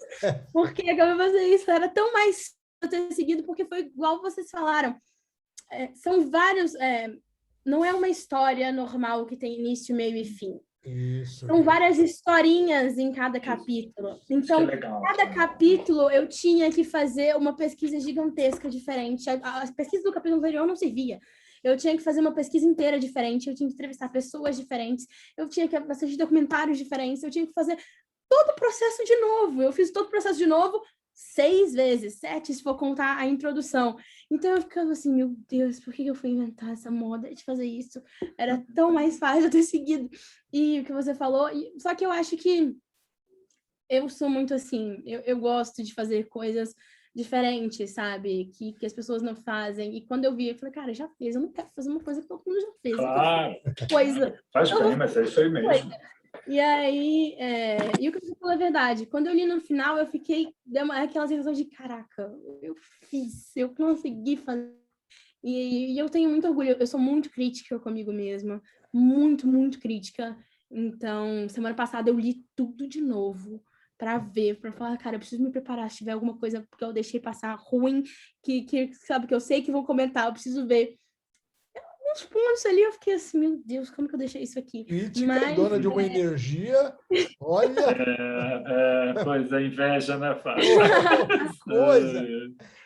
Por que eu fui fazer isso? Era tão mais eu ter seguido, porque foi igual vocês falaram. São vários... não é uma história normal que tem início, meio e fim. Isso. São várias historinhas em cada capítulo. Então, cada capítulo eu tinha que fazer uma pesquisa gigantesca diferente. A pesquisa do capítulo anterior não servia. Eu tinha que fazer uma pesquisa inteira diferente, eu tinha que entrevistar pessoas diferentes, eu tinha que assistir documentários diferentes, eu tinha que fazer todo o processo de novo. Eu fiz todo o processo de novo 6 vezes, 7 se for contar a introdução. Então eu ficava assim, meu Deus, por que eu fui inventar essa moda de fazer isso? Era tão mais fácil eu ter seguido. E o que você falou, só que eu acho que eu sou muito assim, eu gosto de fazer coisas diferentes, sabe? Que as pessoas não fazem. E quando eu vi, eu falei, cara, já fez, eu não quero fazer uma coisa que todo mundo já fez. Claro. Coisa. Faz bem, mas é isso aí mesmo. E aí, e o que você falou é verdade. Quando eu li no final, eu fiquei, deu aquela sensação de, caraca, eu fiz, eu consegui fazer. E eu tenho muito orgulho, eu sou muito crítica comigo mesma, muito, muito crítica. Então, semana passada eu li tudo de novo para ver, para falar, cara, eu preciso me preparar se tiver alguma coisa que eu deixei passar ruim, que sabe, que eu sei que vão comentar, eu preciso ver. Uns pontos ali, eu fiquei assim, meu Deus, como que eu deixei isso aqui? Crítica, dona de uma energia, olha... Pois a inveja, né, Fábio? Coisa.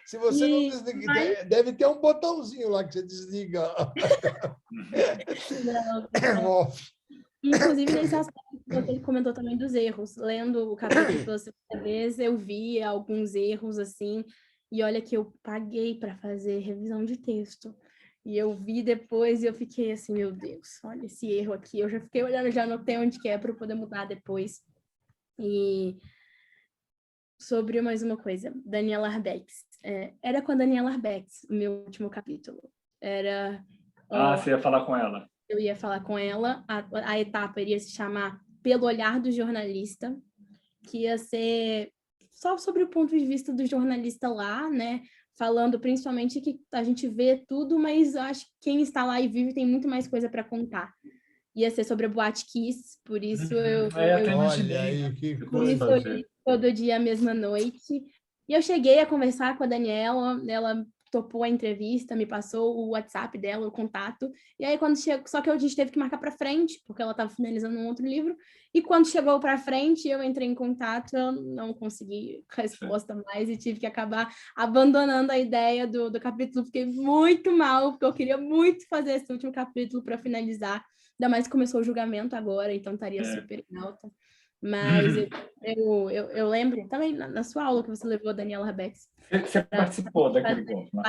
Se você não desliga, deve ter um botãozinho lá que você desliga. Não. Inclusive, nesse aspecto que ele comentou também dos erros. Lendo o capítulo pela segunda vez, eu vi alguns erros, assim, e olha que eu paguei para fazer revisão de texto. E eu vi depois e eu fiquei assim, meu Deus, olha esse erro aqui. Eu já fiquei olhando, já anotei onde que é para eu poder mudar depois. E sobre mais uma coisa, Daniela Arbex. Era com a Daniela Arbex, o meu último capítulo. Era... você ia falar com ela. Eu ia falar com ela, a etapa iria se chamar Pelo Olhar do Jornalista, que ia ser só sobre o ponto de vista do jornalista lá, né? Falando principalmente que a gente vê tudo, mas eu acho que quem está lá e vive tem muito mais coisa para contar. Ia ser sobre a Boate Kiss, por isso eu olha aí, que coisa. Por isso eu li todo dia, à mesma noite. E eu cheguei a conversar com a Daniela, ela topou a entrevista, me passou o WhatsApp dela, o contato. E aí, quando chegou, só que a gente teve que marcar para frente, porque ela estava finalizando um outro livro. E quando chegou para frente, eu entrei em contato, eu não consegui resposta mais e tive que acabar abandonando a ideia do capítulo. Fiquei muito mal, porque eu queria muito fazer esse último capítulo para finalizar. Ainda mais que começou o julgamento agora, então estaria super em alta. Mas eu lembro também na sua aula que você levou, Daniela Arbex. Você participou daquele grupo, né?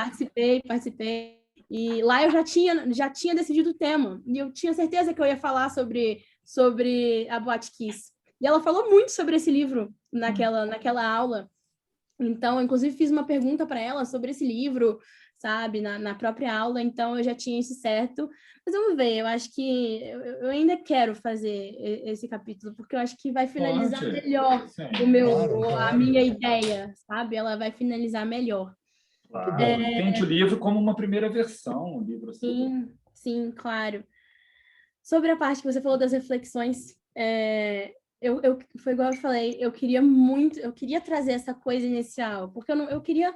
Participei. E lá eu já tinha decidido o tema. E eu tinha certeza que eu ia falar sobre a Boate Kiss. E ela falou muito sobre esse livro naquela aula. Então, eu, inclusive, fiz uma pergunta para ela sobre esse livro, sabe, na própria aula. Então, eu já tinha isso certo. Mas vamos ver, eu acho que eu ainda quero fazer esse capítulo, porque eu acho que vai finalizar melhor a minha ideia, sabe? Ela vai finalizar melhor. Claro. Entende o livro como uma primeira versão, um livro assim. Sim, claro. Sobre a parte que você falou das reflexões, foi igual eu falei, eu queria trazer essa coisa inicial, porque eu queria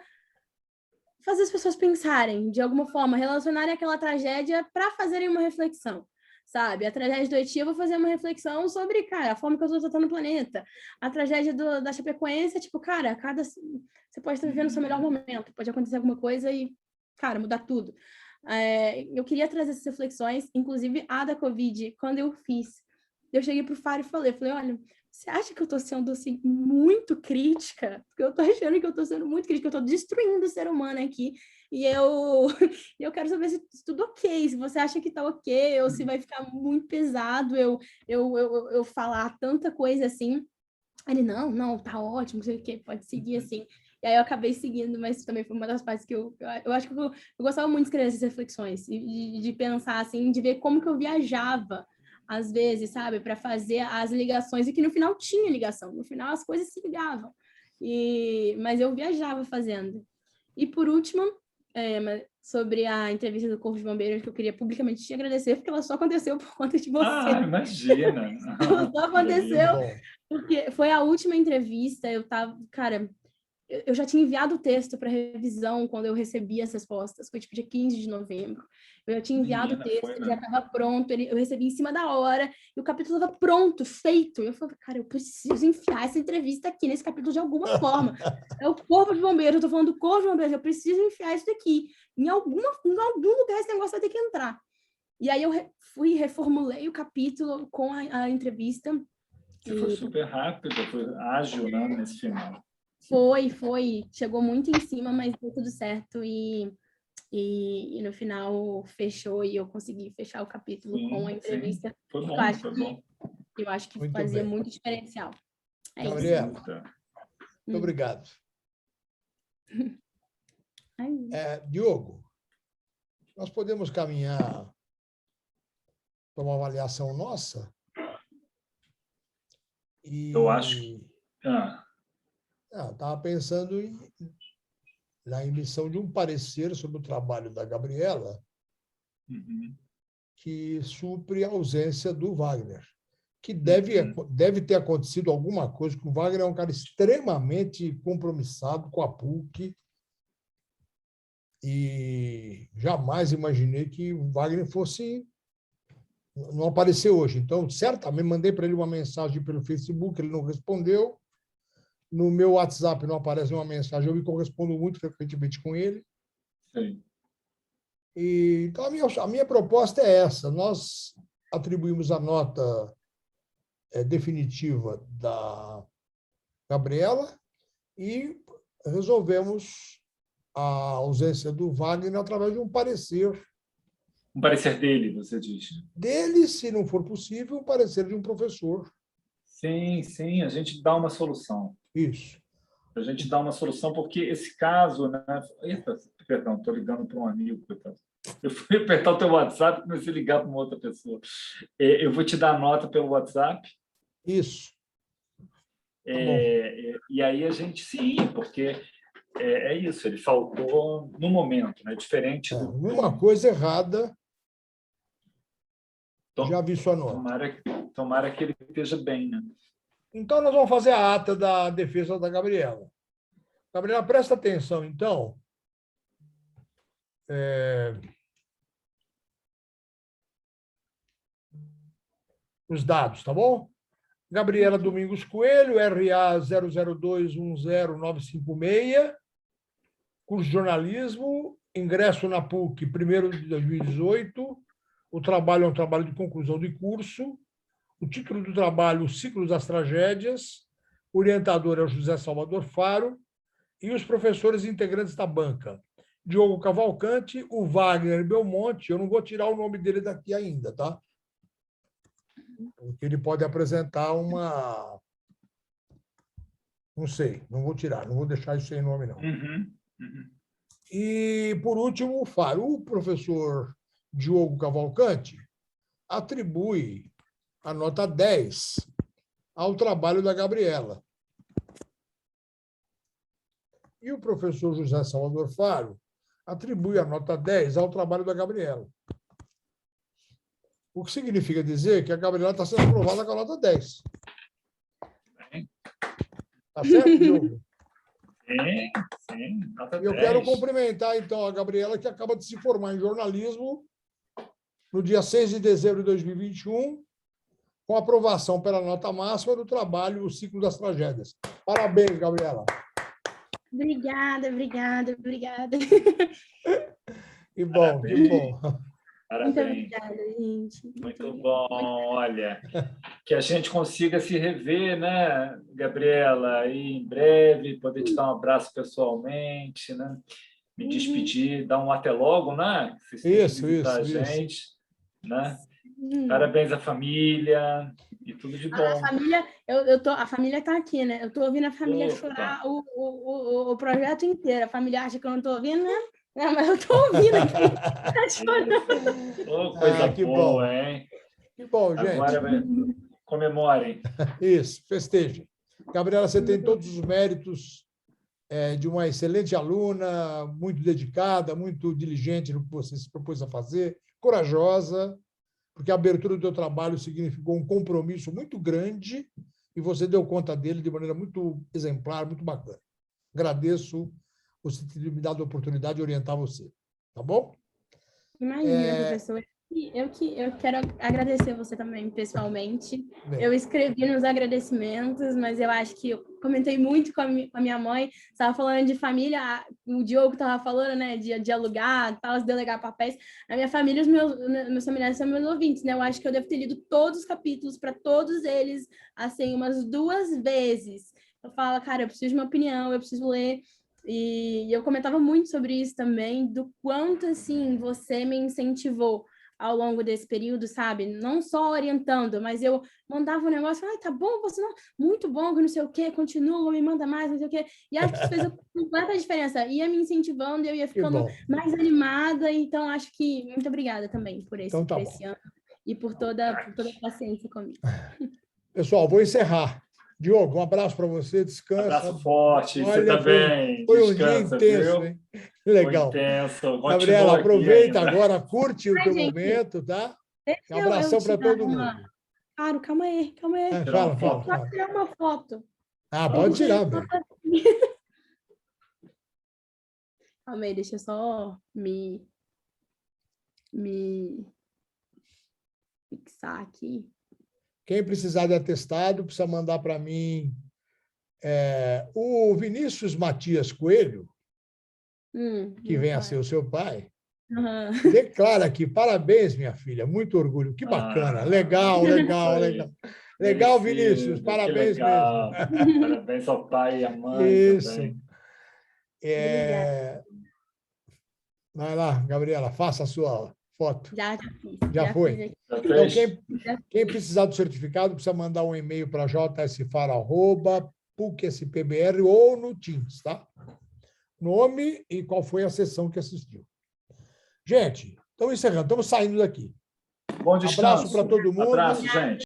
fazer as pessoas pensarem, de alguma forma, relacionarem aquela tragédia para fazerem uma reflexão, sabe? A tragédia do Haiti, eu vou fazer uma reflexão sobre, cara, a forma que eu estou tratando o planeta. A tragédia da Chapecoense é tipo, cara, você pode estar vivendo o seu melhor momento, pode acontecer alguma coisa e, cara, mudar tudo. Eu queria trazer essas reflexões, inclusive a da Covid, quando eu fiz. Eu cheguei pro Fábio e falei, olha, você acha que eu tô sendo, assim, muito crítica? Porque eu tô achando que eu tô sendo muito crítica, eu tô destruindo o ser humano aqui, e eu quero saber se tudo ok, se você acha que tá ok, ou se vai ficar muito pesado eu falar tanta coisa assim. Ele, não, tá ótimo, não sei o que, pode seguir assim. E aí eu acabei seguindo, mas também foi uma das partes que eu acho que eu gostava muito de escrever essas reflexões, e de pensar assim, de ver como que eu viajava, às vezes, sabe, para fazer as ligações, e que no final tinha ligação, no final as coisas se ligavam. Mas eu viajava fazendo. E por último, sobre a entrevista do Corpo de Bombeiros, que eu queria publicamente te agradecer, porque ela só aconteceu por conta de você. Imagina! Ela só aconteceu porque foi a última entrevista, cara, eu já tinha enviado o texto para revisão quando eu recebi as respostas, foi tipo dia 15 de novembro. Eu já tinha enviado o texto, ele já estava pronto, eu recebi em cima da hora, e o capítulo estava pronto, feito. Eu falei, cara, eu preciso enfiar essa entrevista aqui nesse capítulo de alguma forma. É o Corpo de Bombeiros, eu estou falando do Corpo de Bombeiros, eu preciso enfiar isso daqui. Em algum lugar esse negócio vai ter que entrar. E aí eu reformulei o capítulo com a entrevista. Você foi super rápido, foi ágil, né, nesse final. Foi. Chegou muito em cima, mas deu tudo certo. E no final fechou e eu consegui fechar o capítulo com a entrevista. Sim. Foi bom, bom. Eu acho que muito fazia bem. muito diferencial. Gabriela, muito obrigado. Diogo, nós podemos caminhar para uma avaliação nossa? Eu acho. Eu estava pensando na emissão de um parecer sobre o trabalho da Gabriela, que supre a ausência do Wagner, que deve ter acontecido alguma coisa, que o Wagner é um cara extremamente compromissado com a PUC, e jamais imaginei que o Wagner não aparecer hoje. Então, certamente, mandei para ele uma mensagem pelo Facebook, ele não respondeu. No meu WhatsApp não aparece uma mensagem, eu me correspondo muito frequentemente com ele. Sim. Então, a minha proposta é essa. Nós atribuímos a nota definitiva da Gabriela e resolvemos a ausência do Wagner através de um parecer. Um parecer dele, você diz? Dele, se não for possível, um parecer de um professor. Sim, a gente dá uma solução. Isso. A gente dá uma solução, porque esse caso, né? Eita, perdão, estou ligando para um amigo. Eu fui apertar o teu WhatsApp e comecei a ligar para uma outra pessoa. Eu vou te dar a nota pelo WhatsApp. Isso. E aí a gente, sim, porque é isso, ele faltou no momento, né? Diferente do... Uma coisa errada, já vi sua nota. Tomara que ele esteja bem, né? Então, nós vamos fazer a ata da defesa da Gabriela. Gabriela, presta atenção, então. Os dados, tá bom? Gabriela Domingos Coelho, RA 002100956, curso de jornalismo, ingresso na PUC 1º de 2018, o trabalho é um trabalho de conclusão de curso, o título do trabalho, O Ciclo das Tragédias, o orientador é o José Salvador Faro, e os professores integrantes da banca, Diogo Cavalcante, o Wagner Belmonte, eu não vou tirar o nome dele daqui ainda, tá? Porque ele pode apresentar uma... Não sei, não vou tirar, não vou deixar isso sem nome, não. E, por último, o Faro. O professor Diogo Cavalcante atribui a nota 10 ao trabalho da Gabriela. E o professor José Salvador Faro atribui a nota 10 ao trabalho da Gabriela. O que significa dizer que a Gabriela está sendo aprovada com a nota 10. Tá certo, Diogo? Sim, sim, nota Eu quero 10. cumprimentar, então, a Gabriela, que acaba de se formar em jornalismo no dia 6 de dezembro de 2021, com aprovação pela nota máxima do trabalho O Ciclo das Tragédias. Parabéns, Gabriela. Obrigada, obrigada, obrigada. E bom, de bom. Muito Parabéns. obrigada, gente. Muito obrigada. bom, olha, que a gente consiga se rever, né, Gabriela, aí em breve, poder te dar um abraço pessoalmente, né, me despedir, dar um até logo, né, que vocês têm que visitar a gente, né, parabéns à família e tudo de A bom. família, a família tá aqui, né? Eu tô ouvindo a família Opa. chorar o projeto inteiro. A família acha que eu não tô ouvindo, né? Não, mas eu tô ouvindo aqui. Tá chorando. Oh, coisa que boa, bom. hein? Que bom, gente. Agora comemorem. Isso, festejem. Gabriela, você tem todos os méritos de uma excelente aluna, muito dedicada, muito diligente no que você se propôs a fazer, corajosa, porque a abertura do teu trabalho significou um compromisso muito grande e você deu conta dele de maneira muito exemplar, muito bacana. Agradeço você ter me dado a oportunidade de orientar você. Tá bom? Imagina, professor. Eu quero agradecer você também, pessoalmente. Eu escrevi nos agradecimentos, mas eu acho que eu comentei muito com a minha mãe. Estava falando de família, o Diogo estava falando, né, de alugar, tal, de delegar papéis. Na minha família, os meus familiares são meus ouvintes, né? Eu acho que eu devo ter lido todos os capítulos para todos eles, assim, umas 2 vezes. Eu falo, cara, eu preciso de uma opinião, eu preciso ler. E eu comentava muito sobre isso também, do quanto, assim, você me incentivou ao longo desse período, sabe? Não só orientando, mas eu mandava um negócio, tá bom, você não, muito bom, que não sei o quê, continua, me manda mais, não sei o quê. E acho que isso fez a completa diferença. Ia me incentivando, eu ia ficando mais animada, então acho que muito obrigada também por esse ano e por toda a paciência comigo. Pessoal, vou encerrar. Diogo, um abraço para você, descansa. Abraço forte, você também. Foi um dia intenso, hein? Legal. Foi intenso. Gabriela, aproveita agora, curte o teu momento, tá? Um abração para todo mundo. Claro, calma aí. Fala. Pode tirar uma foto. Pode tirar, bem. Calma aí, deixa eu só me fixar aqui. Quem precisar de atestado, precisa mandar para mim. O Vinícius Matias Coelho, que vem a ser o seu pai, declara aqui, parabéns, minha filha, muito orgulho. Que bacana, legal. Legal, Vinícius, parabéns mesmo. Parabéns ao pai e à mãe. Isso. Também. Vai lá, Gabriela, faça a sua foto. Já fiz. Já foi? Então, quem precisar do certificado, precisa mandar um e-mail para jsfaro@pucspbr ou no Teams, tá? Nome e qual foi a sessão que assistiu. Gente, estamos encerrando, estamos saindo daqui. Bom descanso. Abraço para todo mundo. Abraço, gente.